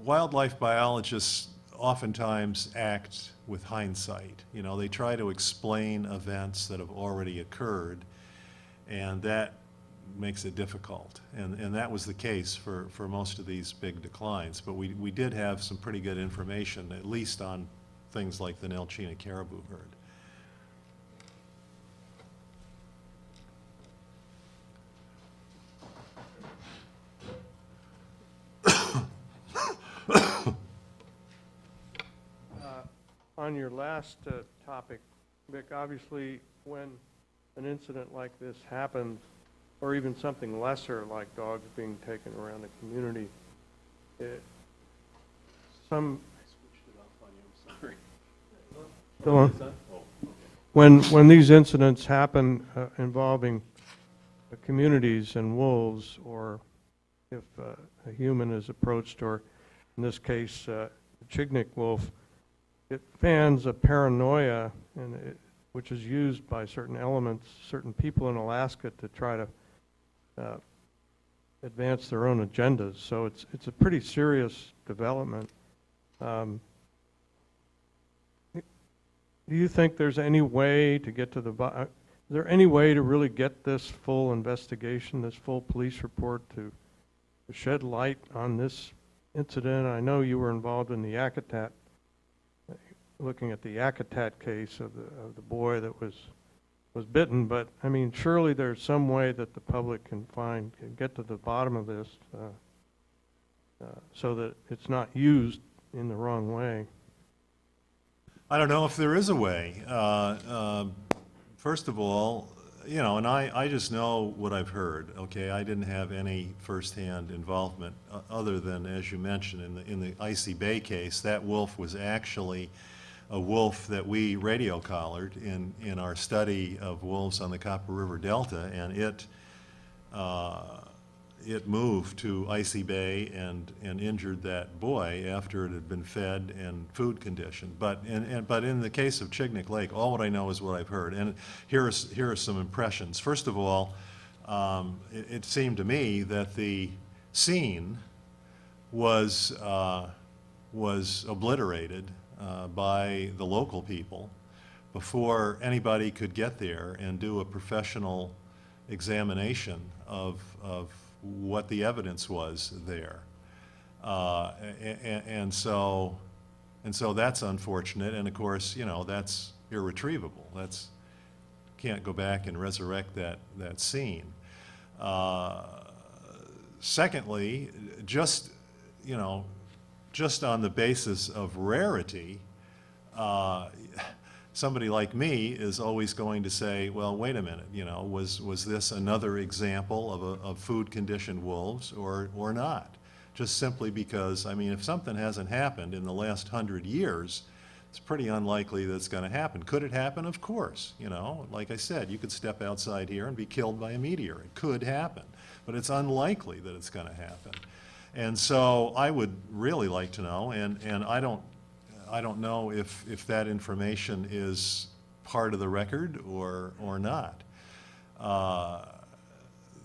wildlife biologists oftentimes act with hindsight. You know, they try to explain events that have already occurred, and that makes it difficult. And that was the case for most of these big declines. But we did have some pretty good information, at least on things like the Nelchina caribou herd. On your last topic, Vic, obviously when an incident like this happens, or even something lesser like dogs being taken around the community, I switched it off on you, I'm sorry. Go on. When these incidents happen involving communities and wolves, or if a human is approached, or in this case, the Chignik wolf, it fans a paranoia, which is used by certain elements, certain people in Alaska to try to advance their own agendas. So it's a pretty serious development. Do you think there's any way to get to is there any way to really get this full investigation, this full police report to shed light on this incident. I know you were involved in the Yakutat, looking at the Yakutat case of the boy that was bitten, but I mean, surely there's some way that the public can get to the bottom of this so that it's not used in the wrong way. I don't know if there is a way. First of all, you know, and I just know what I've heard, okay? I didn't have any firsthand involvement other than, as you mentioned, in the Icy Bay case, that wolf was actually a wolf that we radio collared in our study of wolves on the Copper River Delta, and it moved to Icy Bay and injured that boy after it had been fed and food conditioned. But in the case of Chignik Lake, all what I know is what I've heard. And here are some impressions. First of all, it seemed to me that the scene was obliterated by the local people before anybody could get there and do a professional examination of what the evidence was there. And so that's unfortunate, and of course, you know, that's irretrievable. Can't go back and resurrect that scene. Secondly, just on the basis of rarity, somebody like me is always going to say, well, wait a minute, you know, was this another example of food-conditioned wolves or not? Just simply because, I mean, if something hasn't happened in the last 100 years, it's pretty unlikely that it's going to happen. Could it happen? Of course. You know, like I said, you could step outside here and be killed by a meteor. It could happen, but it's unlikely that it's going to happen. And so I would really like to know, and I don't know if that information is part of the record or not.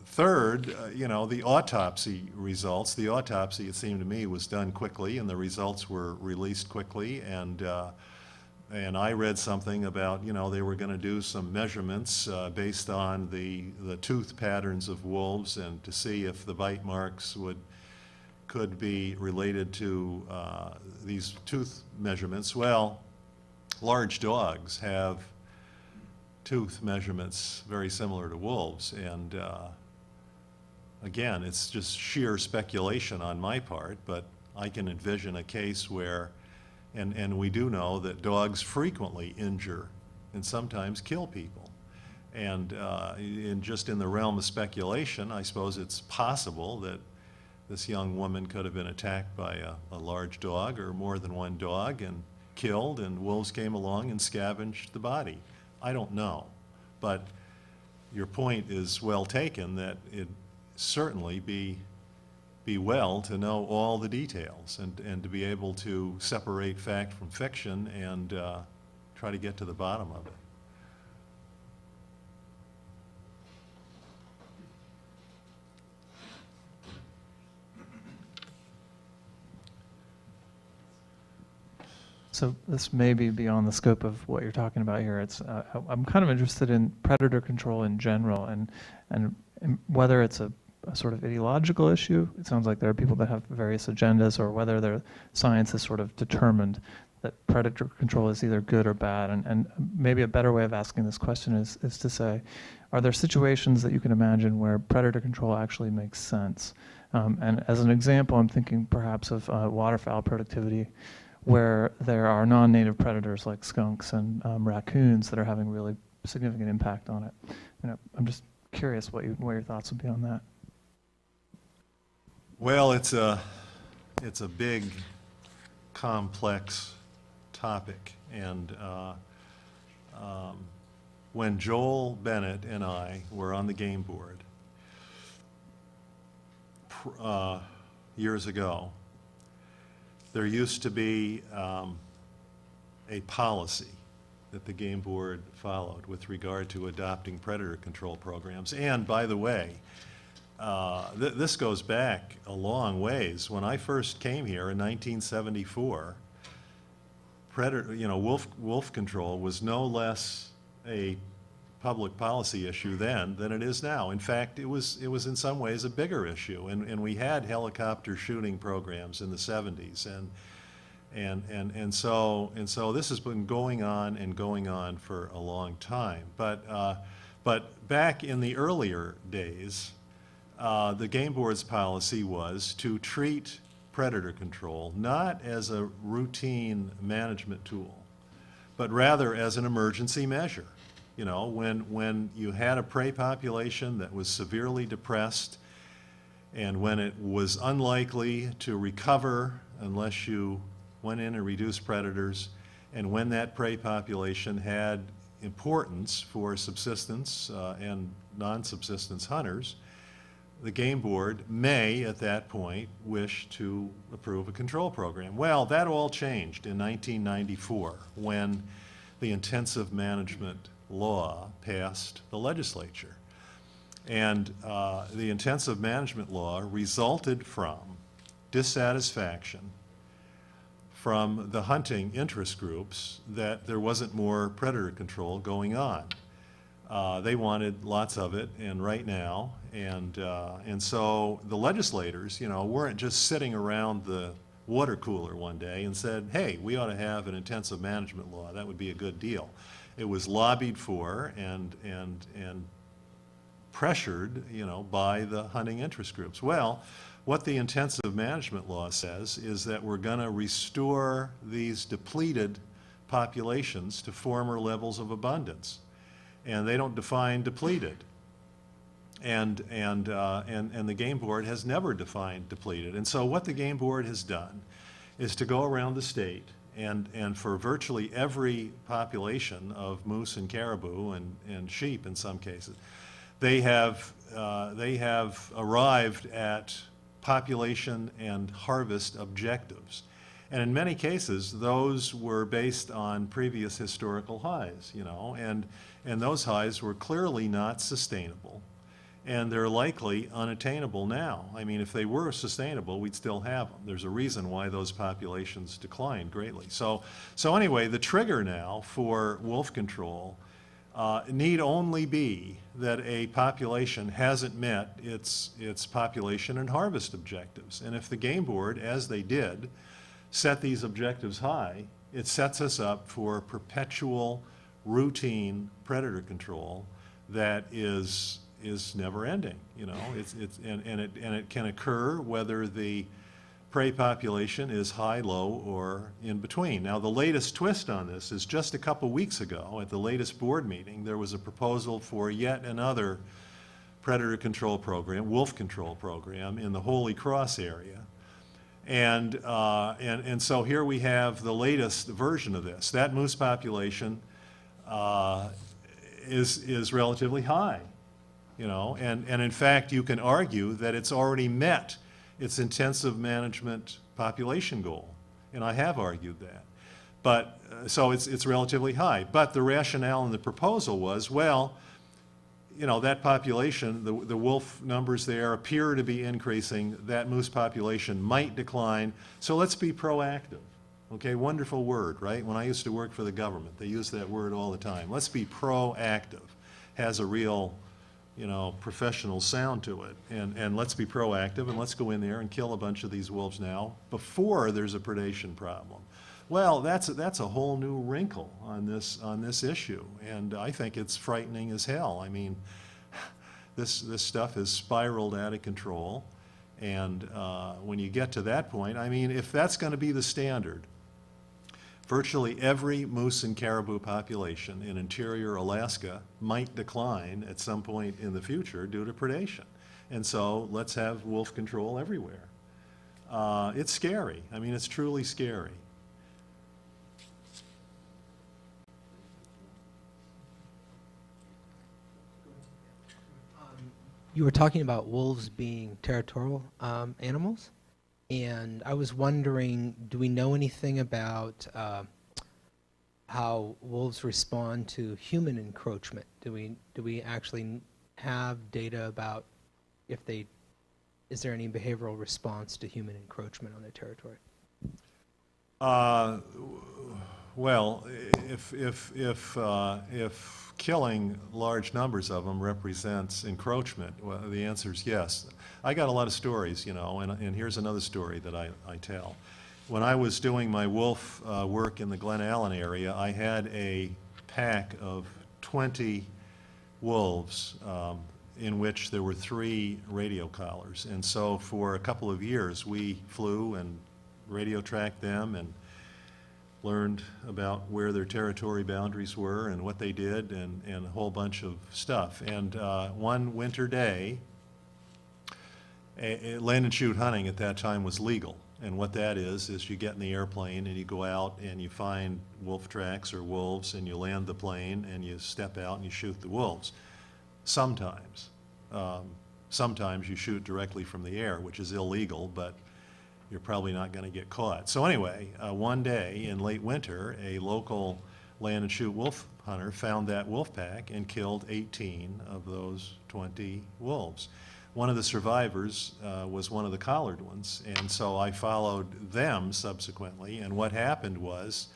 Third, you know, the autopsy results. The autopsy, it seemed to me, was done quickly, and the results were released quickly. And I read something about, you know, they were going to do some measurements based on the tooth patterns of wolves and to see if the bite marks could be related to these tooth measurements. Well, large dogs have tooth measurements very similar to wolves, and again, it's just sheer speculation on my part, but I can envision a case where, and we do know that dogs frequently injure and sometimes kill people. And just in the realm of speculation, I suppose it's possible that this young woman could have been attacked by a large dog or more than one dog and killed, and wolves came along and scavenged the body. I don't know. But your point is well taken, that it certainly be well to know all the details and to be able to separate fact from fiction and try to get to the bottom of it. So this may be beyond the scope of what you're talking about here. I'm kind of interested in predator control in general, and whether it's a sort of ideological issue. It sounds like there are people that have various agendas, or whether their science is sort of determined that predator control is either good or bad. And maybe a better way of asking this question is to say, are there situations that you can imagine where predator control actually makes sense? And as an example, I'm thinking perhaps of waterfowl productivity, where there are non-native predators like skunks and raccoons that are having really significant impact on it. You know, I'm just curious what your thoughts would be on that. Well, it's a big, complex topic, and when Joel Bennett and I were on the game board years ago, there used to be a policy that the game board followed with regard to adopting predator control programs. And by the way, this goes back a long ways. When I first came here in 1974, wolf control was no less a public policy issue then than it is now. In fact, it was in some ways a bigger issue, and we had helicopter shooting programs in the 70s, and so this has been going on for a long time. But back in the earlier days, the game board's policy was to treat predator control not as a routine management tool, but rather as an emergency measure. You know, when you had a prey population that was severely depressed, and when it was unlikely to recover unless you went in and reduced predators, and when that prey population had importance for subsistence and non-subsistence hunters, the game board may, at that point, wish to approve a control program. Well, that all changed in 1994 when the intensive management law passed the legislature. And the intensive management law resulted from dissatisfaction from the hunting interest groups that there wasn't more predator control going on. They wanted lots of it, and right now, and so the legislators, you know, weren't just sitting around the water cooler one day and said, hey, we ought to have an intensive management law. That would be a good deal. It was lobbied for and pressured, you know, by the hunting interest groups. Well, what the intensive management law says is that we're going to restore these depleted populations to former levels of abundance. And they don't define depleted. And the game board has never defined depleted. And so what the game board has done is to go around the state and for virtually every population of moose and caribou and sheep in some cases, they have arrived at population and harvest objectives. And in many cases, those were based on previous historical highs, you know, and those highs were clearly not sustainable, and they're likely unattainable now. I mean, if they were sustainable, we'd still have them. There's a reason why those populations declined greatly. So anyway, the trigger now for wolf control need only be that a population hasn't met its population and harvest objectives. And if the game board, as they did, set these objectives high, it sets us up for perpetual routine predator control that is never ending, you know. It can occur whether the prey population is high, low, or in between. Now, the latest twist on this is just a couple weeks ago at the latest board meeting, there was a proposal for yet another predator control program, wolf control program, in the Holy Cross area. And so here we have the latest version of this. That moose population is relatively high, you know, and in fact you can argue that it's already met its intensive management population goal, and I have argued that. But so it's relatively high. But the rationale in the proposal was, well, you know, that population, the wolf numbers there appear to be increasing, that moose population might decline, so let's be proactive. Okay, wonderful word, right? When I used to work for the government, they used that word all the time. Let's be proactive. Has a real, you know, professional sound to it. And let's be proactive, and let's go in there and kill a bunch of these wolves now before there's a predation problem. Well, that's a whole new wrinkle on this issue, and I think it's frightening as hell. I mean, this stuff has spiraled out of control, and when you get to that point, I mean, if that's going to be the standard, virtually every moose and caribou population in interior Alaska might decline at some point in the future due to predation. And so let's have wolf control everywhere. It's scary. I mean, it's truly scary. You were talking about wolves being territorial animals, and I was wondering, do we know anything about how wolves respond to human encroachment? Do we actually have data about is there any behavioral response to human encroachment on their territory? Well, if killing large numbers of them represents encroachment, well, the answer is yes. I got a lot of stories, you know, and here's another story that I tell. When I was doing my wolf work in the Glen Allen area, I had a pack of 20 wolves in which there were 3 radio collars. And so for a couple of years, we flew and radio tracked them and learned about where their territory boundaries were and what they did and a whole bunch of stuff. And one winter day, land and shoot hunting at that time was legal. And what that is you get in the airplane and you go out and you find wolf tracks or wolves and you land the plane and you step out and you shoot the wolves. Sometimes. Sometimes you shoot directly from the air, which is illegal, but you're probably not going to get caught. So anyway, one day in late winter, a local land and shoot wolf hunter found that wolf pack and killed 18 of those 20 wolves. One of the survivors was one of the collared ones, and so I followed them subsequently, and what happened was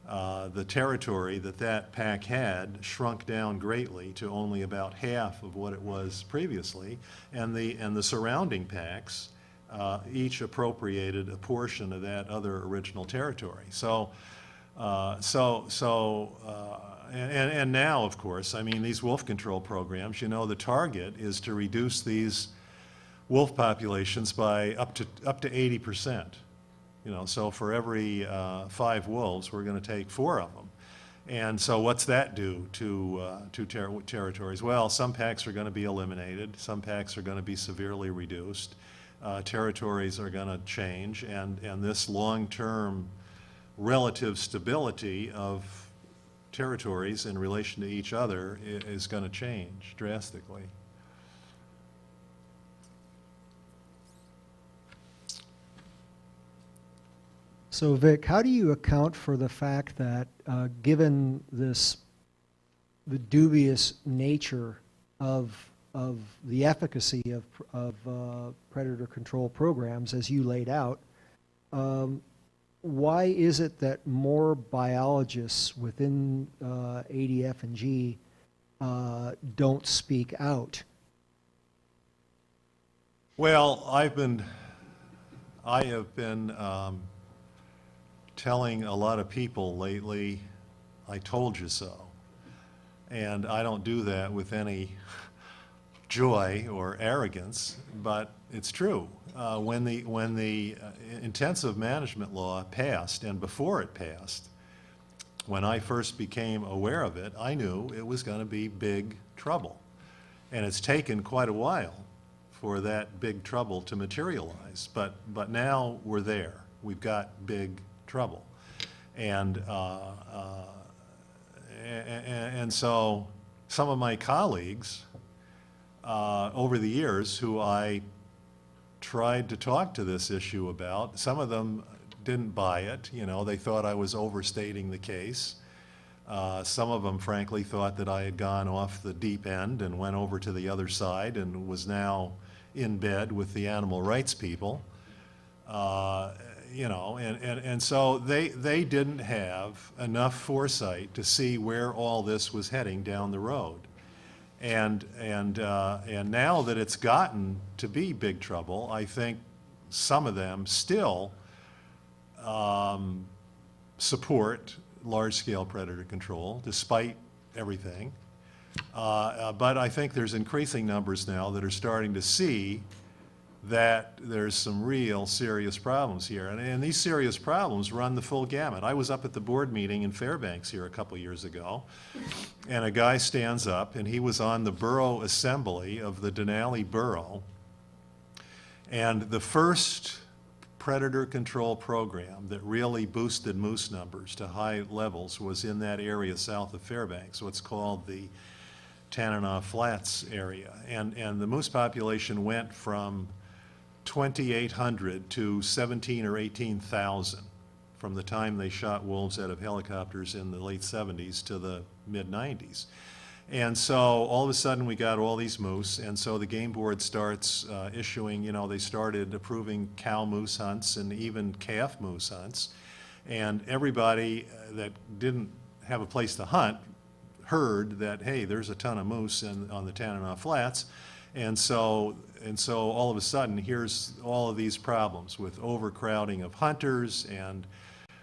the territory that pack had shrunk down greatly to only about half of what it was previously, and the surrounding packs each appropriated a portion of that other original territory. And now, of course, I mean, these wolf control programs, you know, the target is to reduce these wolf populations by up to 80%. You know, so for every 5 wolves, we're going to take 4 of them. And so what's that do to territories? Well, some packs are going to be eliminated. Some packs are going to be severely reduced. Territories are going to change. And this long-term relative stability of territories in relation to each other is going to change drastically. So Vic, how do you account for the fact that given the dubious nature of the efficacy of predator control programs as you laid out, why is it that more biologists within ADF and G don't speak out? Well, I have been telling a lot of people lately, I told you so. And I don't do that with any joy or arrogance, but it's true. When the intensive management law passed, and before it passed, when I first became aware of it, I knew it was going to be big trouble. And it's taken quite a while for that big trouble to materialize. But now we're there. We've got big trouble. And so some of my colleagues over the years who I tried to talk to this issue about, some of them didn't buy it. You know, they thought I was overstating the case. Some of them, frankly, thought that I had gone off the deep end and went over to the other side and was now in bed with the animal rights people. You know, and so they didn't have enough foresight to see where all this was heading down the road. And now that it's gotten to be big trouble, I think some of them still support large-scale predator control, despite everything. But I think there's increasing numbers now that are starting to see that there's some real serious problems here. And these serious problems run the full gamut. I was up at the board meeting in Fairbanks here a couple years ago, and a guy stands up, and he was on the borough assembly of the Denali Borough, and the first predator control program that really boosted moose numbers to high levels was in that area south of Fairbanks, what's called the Tanana Flats area. And the moose population went from 2,800 to 17 or 18,000 from the time they shot wolves out of helicopters in the late 70s to the mid-90s. And so all of a sudden we got all these moose, and so the game board starts issuing, you know, they started approving cow moose hunts and even calf moose hunts. And everybody that didn't have a place to hunt heard that, hey, there's a ton of moose on the Tanana Flats. And so all of a sudden, here's all of these problems with overcrowding of hunters and,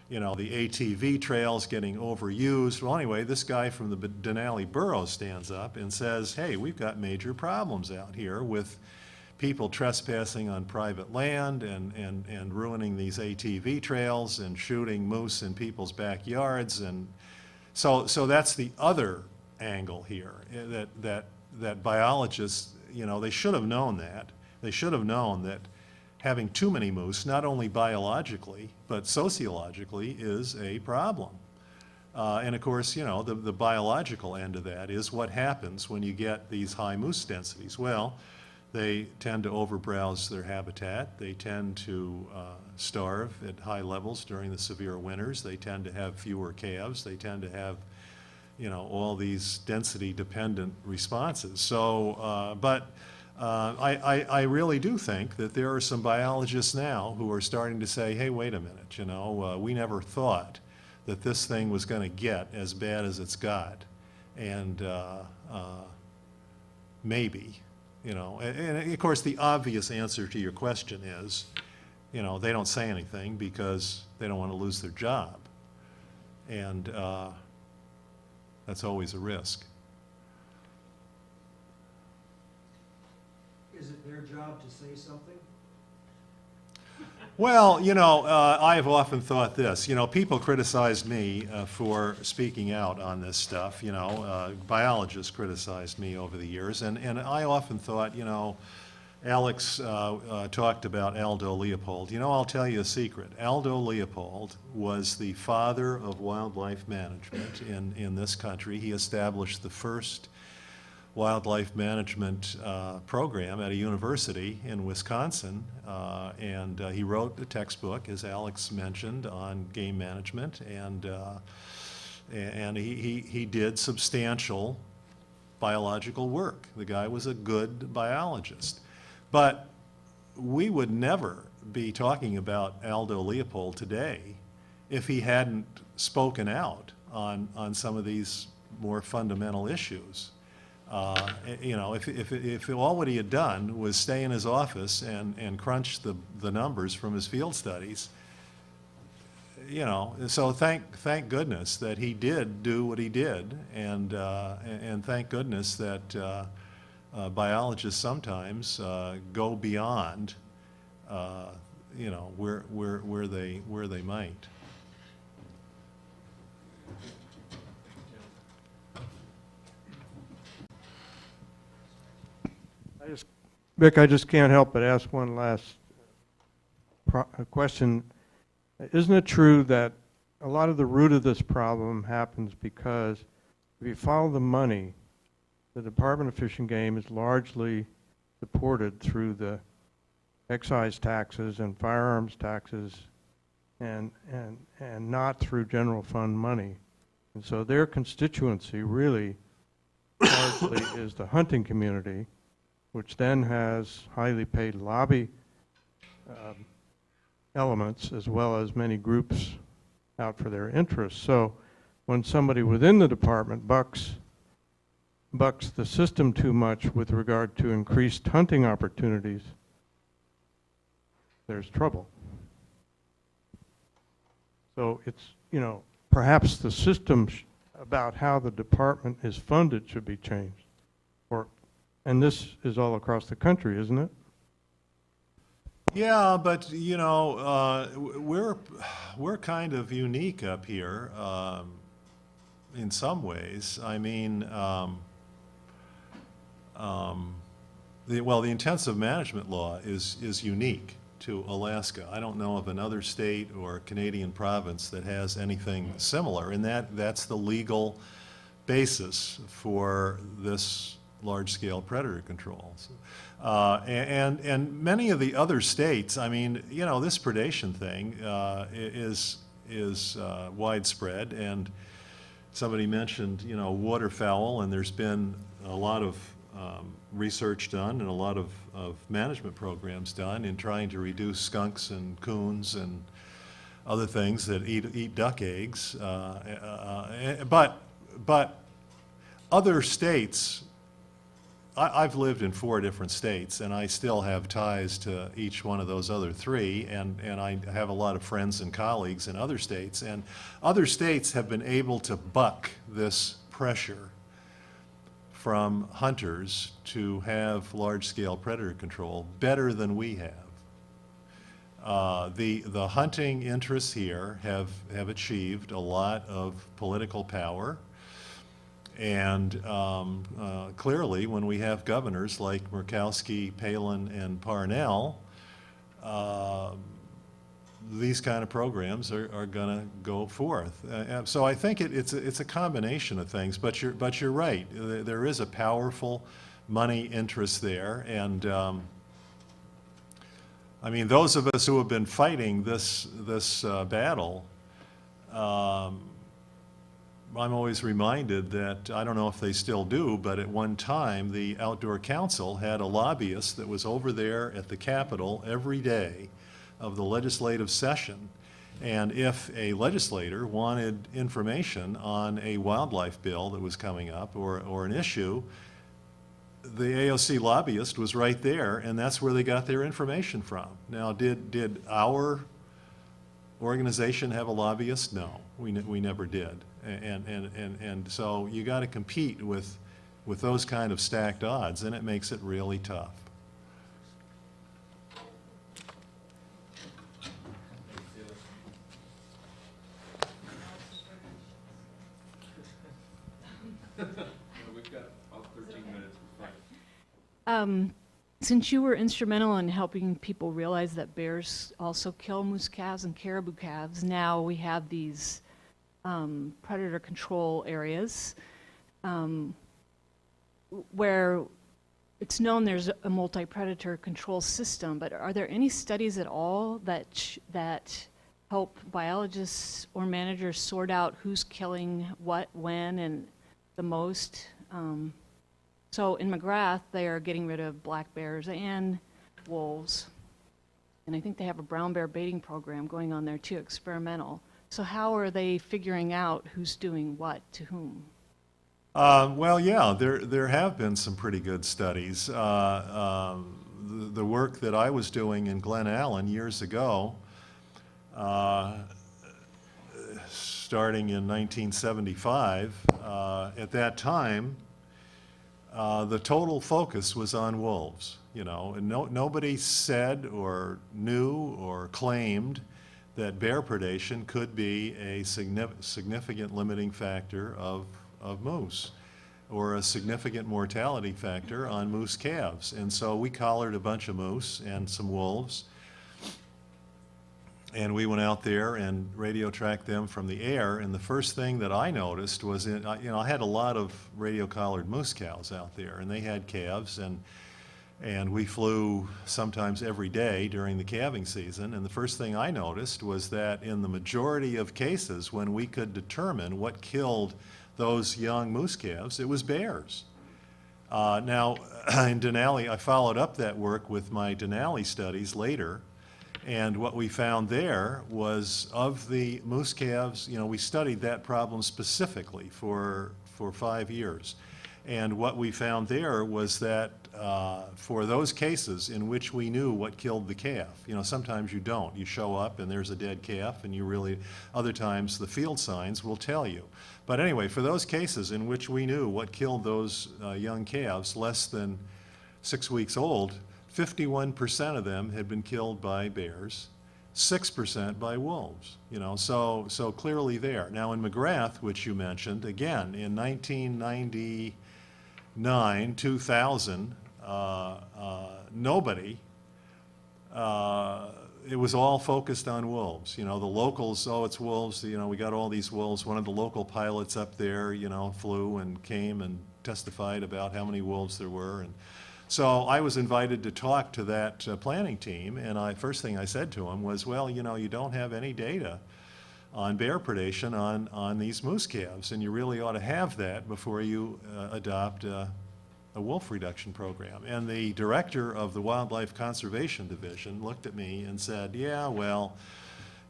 you know, the ATV trails getting overused. Well, anyway, this guy from the Denali Borough stands up and says, hey, we've got major problems out here with people trespassing on private land and ruining these ATV trails and shooting moose in people's backyards. And so that's the other angle here, that biologists, you know, they should have known that. They should have known that having too many moose, not only biologically, but sociologically, is a problem. And of course, you know, the biological end of that is what happens when you get these high moose densities. Well, they tend to overbrowse their habitat. They tend to starve at high levels during the severe winters. They tend to have fewer calves. They tend to have, you know, all these density-dependent responses. So, I really do think that there are some biologists now who are starting to say, hey, wait a minute, you know, we never thought that this thing was going to get as bad as it's got. And maybe, you know, and of course the obvious answer to your question is, you know, they don't say anything because they don't want to lose their job. And that's always a risk. Is it their job to say something? Well, you know, I've often thought this, you know, people criticize me for speaking out on this stuff, you know, biologists criticized me over the years, and I often thought, you know, Alex talked about Aldo Leopold. You know, I'll tell you a secret. Aldo Leopold was the father of wildlife management in this country. He established the first wildlife management program at a university in Wisconsin, and he wrote a textbook, as Alex mentioned, on game management, and he did substantial biological work. The guy was a good biologist. But we would never be talking about Aldo Leopold today if he hadn't spoken out on some of these more fundamental issues. You know, if all what he had done was stay in his office and crunch the numbers from his field studies, you know, so thank goodness that he did do what he did, and thank goodness that biologists sometimes go beyond, you know, where they might. Vic, I just can't help but ask one last question. Isn't it true that a lot of the root of this problem happens because if you follow the money, the Department of Fish and Game is largely supported through the excise taxes and firearms taxes and not through general fund money. And so their constituency really largely is the hunting community, which then has highly paid lobby elements as well as many groups out for their interests. So when somebody within the department bucks the system too much with regard to increased hunting opportunities, there's trouble. So it's, you know, perhaps the system about how the department is funded should be changed. And this is all across the country, isn't it? Yeah, but you know, we're kind of unique up here in some ways. I mean, the intensive management law is unique to Alaska. I don't know of another state or Canadian province that has anything similar, and that's the legal basis for this large-scale predator controls. And many of the other states, I mean, you know, this predation thing is widespread, and somebody mentioned, you know, waterfowl, and there's been a lot of research done and a lot of management programs done in trying to reduce skunks and coons and other things that eat duck eggs. But other states, I've lived in 4 different states, and I still have ties to each one of those other 3, and I have a lot of friends and colleagues in other states, and other states have been able to buck this pressure from hunters to have large-scale predator control better than we have. The hunting interests here have achieved a lot of political power, and clearly, when we have governors like Murkowski, Palin, and Parnell, these kind of programs are going to go forth. So I think it's a combination of things. But you're right. There is a powerful money interest there, and I mean, those of us who have been fighting this battle, I'm always reminded that, I don't know if they still do, but at one time, the Outdoor Council had a lobbyist that was over there at the Capitol every day of the legislative session. And if a legislator wanted information on a wildlife bill that was coming up or an issue, the AOC lobbyist was right there, and that's where they got their information from. Now, did our organization have a lobbyist? No, we never did. And so you got to compete with those kind of stacked odds, and it makes it really tough. We've got about 13 minutes. Since you were instrumental in helping people realize that bears also kill moose calves and caribou calves, now we have these predator control areas where it's known there's a multi-predator control system, but are there any studies at all that help biologists or managers sort out who's killing what, when, and the most? So in McGrath, they are getting rid of black bears and wolves. And I think they have a brown bear baiting program going on there too, experimental. So how are they figuring out who's doing what to whom? Well, yeah, there have been some pretty good studies. The work that I was doing in Glen Allen years ago, starting in 1975, at that time, the total focus was on wolves, and nobody said or knew or claimed that bear predation could be a significant limiting factor of moose or a significant mortality factor on moose calves. And so we collared a bunch of moose and some wolves, and we went out there and radio tracked them from the air. And the first thing that I noticed was, I had a lot of radio collared moose cows out there, and they had calves, and we flew sometimes every day during the calving season. And the first thing I noticed was that in the majority of cases, when we could determine what killed those young moose calves, it was bears. Now, in Denali, I followed up that work with my Denali studies later. And what we found there was, of the moose calves, we studied that problem specifically for 5 years. And what we found there was that for those cases in which we knew what killed the calf, sometimes you don't. You show up and there's a dead calf, and other times the field signs will tell you. But anyway, for those cases in which we knew what killed those young calves less than 6 weeks old, 51% of them had been killed by bears, 6% by wolves, so clearly there. Now in McGrath, which you mentioned, again, in 1999, 2000, nobody, it was all focused on wolves. The locals, it's wolves, we got all these wolves. One of the local pilots up there, flew and came and testified about how many wolves there were. And so I was invited to talk to that planning team, and first thing I said to him was, well, you don't have any data on bear predation on these moose calves, and you really ought to have that before you adopt a wolf reduction program. And the director of the Wildlife Conservation Division looked at me and said, yeah, well,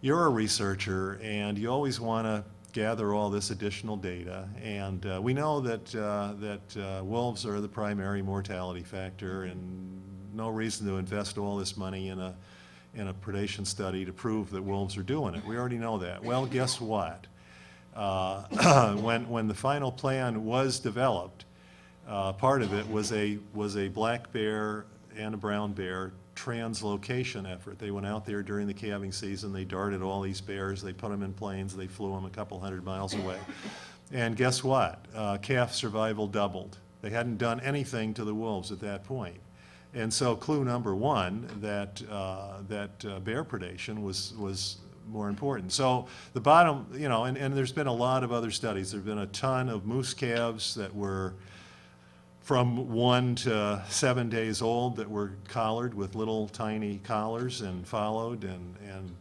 you're a researcher, and you always want to gather all this additional data. And we know that wolves are the primary mortality factor, and no reason to invest all this money in a predation study to prove that wolves are doing it. We already know that. Well, guess what? When the final plan was developed, part of it was a black bear and a brown bear translocation effort. They went out there during the calving season, they darted all these bears, they put them in planes, they flew them a couple hundred miles away. And guess what? Calf survival doubled. They hadn't done anything to the wolves at that point. And so clue number one, that bear predation was more important. So the bottom, you know, and there's been a lot of other studies. There've been a ton of moose calves that were from 1 to 7 days old that were collared with little tiny collars and followed, and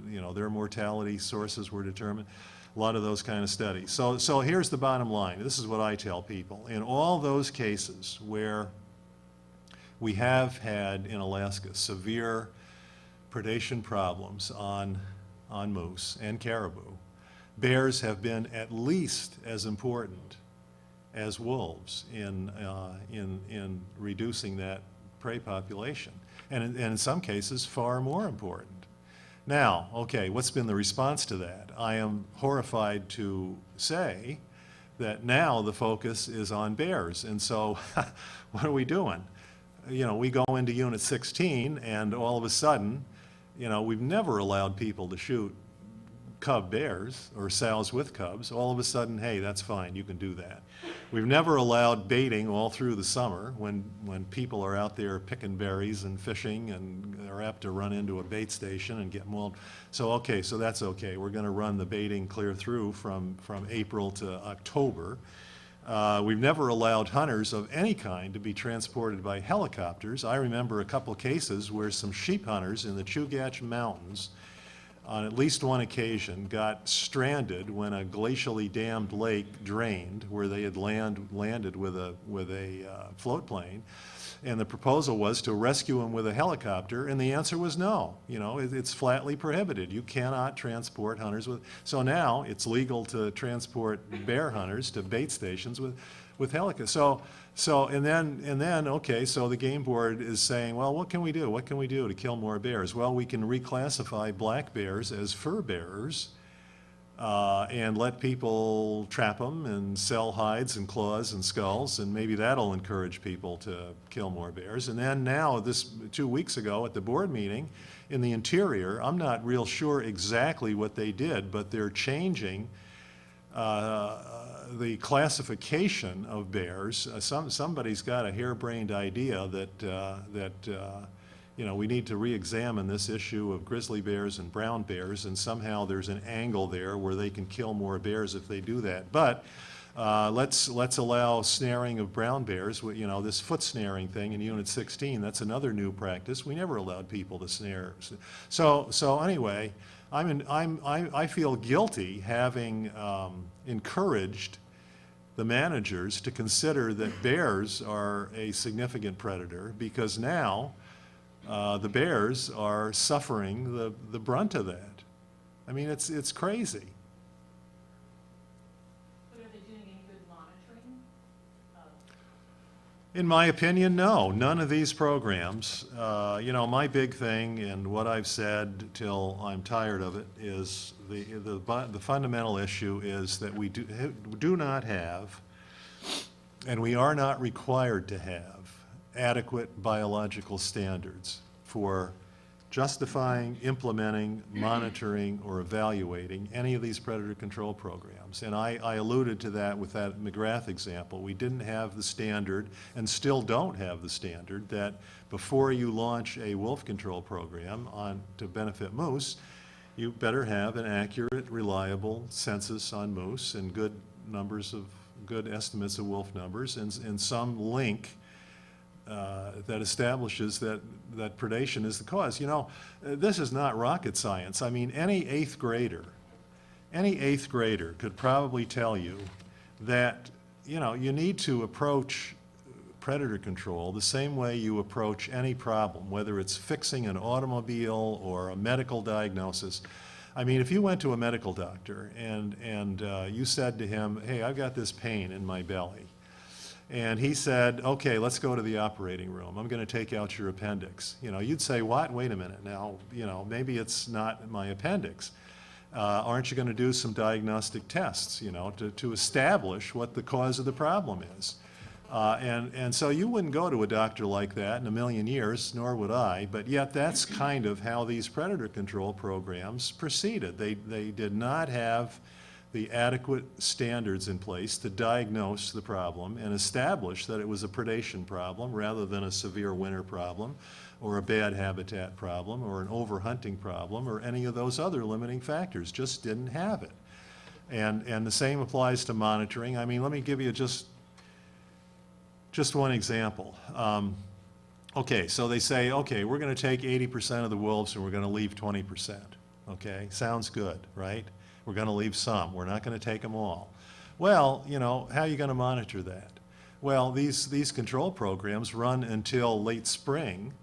you know, their mortality sources were determined. A lot of those kind of studies. So here's the bottom line. This is what I tell people. In all those cases where we have had in Alaska severe predation problems on moose and caribou, bears have been at least as important as wolves in reducing that prey population, and in some cases far more important. Now, okay, what's been the response to that? I am horrified to say that now the focus is on bears, and so what are we doing? You know, we go into Unit 16, and all of a sudden, you know, we've never allowed people to shoot cub bears or sows with cubs. All of a sudden, hey, that's fine, you can do that. We've never allowed baiting all through the summer when people are out there picking berries and fishing and are apt to run into a bait station and get mauled. So, okay, so that's okay. We're going to run the baiting clear through from April to October. We've never allowed hunters of any kind to be transported by helicopters. I remember a couple cases where some sheep hunters in the Chugach Mountains on at least one occasion got stranded when a glacially dammed lake drained where they had landed with a float plane, and the proposal was to rescue them with a helicopter, and the answer was no. You know, it's flatly prohibited. You cannot transport hunters with. So now it's legal to transport bear hunters to bait stations with helicopters. So and then okay, so the game board is saying, well, what can we do? What can we do to kill more bears? Well, we can reclassify black bears as fur bearers and let people trap them and sell hides and claws and skulls, and maybe that'll encourage people to kill more bears. And then now, this 2 weeks ago at the board meeting in the interior, I'm not real sure exactly what they did, but they're changing the classification of bears. Somebody's got a harebrained idea that you know, we need to re-examine this issue of grizzly bears and brown bears, and somehow there's an angle there where they can kill more bears if they do that. But let's allow snaring of brown bears. You know, this foot snaring thing in Unit 16, that's another new practice. We never allowed people to snare. So anyway, I feel guilty having encouraged the managers to consider that bears are a significant predator, because now the bears are suffering the brunt of that. I mean, it's crazy. But are they doing any good monitoring? In my opinion, no. None of these programs. You know, my big thing, and what I've said till I'm tired of it, is the fundamental issue is that we do not have, and we are not required to have, adequate biological standards for justifying, implementing, monitoring, or evaluating any of these predator control programs. And I alluded to that with that McGrath example. We didn't have the standard, and still don't have the standard, that before you launch a wolf control program to benefit moose, you better have an accurate, reliable census on moose and good estimates of wolf numbers, and some link that establishes that predation is the cause. You know, this is not rocket science. I mean, any eighth grader could probably tell you that, you know, you need to approach predator control the same way you approach any problem, whether it's fixing an automobile or a medical diagnosis. I mean, if you went to a medical doctor and you said to him, hey, I've got this pain in my belly, and he said, okay, let's go to the operating room. I'm going to take out your appendix. You know, you'd say, what? Wait a minute now. You know, maybe it's not my appendix. Aren't you going to do some diagnostic tests, you know, to establish what the cause of the problem is? And so you wouldn't go to a doctor like that in a million years, nor would I, but yet that's kind of how these predator control programs proceeded. They did not have the adequate standards in place to diagnose the problem and establish that it was a predation problem rather than a severe winter problem or a bad habitat problem or an overhunting problem or any of those other limiting factors. Just didn't have it. And the same applies to monitoring. I mean, let me give you just one example. Okay, so they say, okay, we're going to take 80% of the wolves and we're going to leave 20%. Okay, sounds good, right? We're going to leave some. We're not going to take them all. Well, you know, how are you going to monitor that? Well, these control programs run until late spring,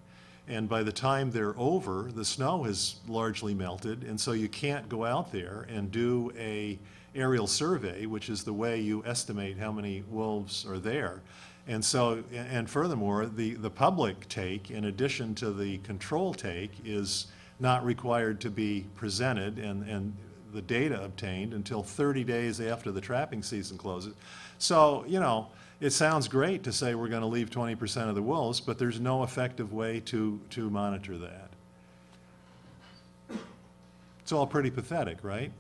and by the time they're over, the snow has largely melted, and so you can't go out there and do a aerial survey, which is the way you estimate how many wolves are there. And so, and furthermore, the public take, in addition to the control take, is not required to be presented and the data obtained until 30 days after the trapping season closes. So, you know, it sounds great to say we're going to leave 20% of the wolves, but there's no effective way to monitor that. It's all pretty pathetic, right?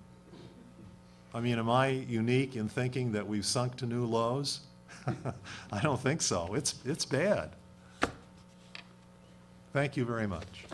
I mean, am I unique in thinking that we've sunk to new lows? I don't think so. It's bad. Thank you very much.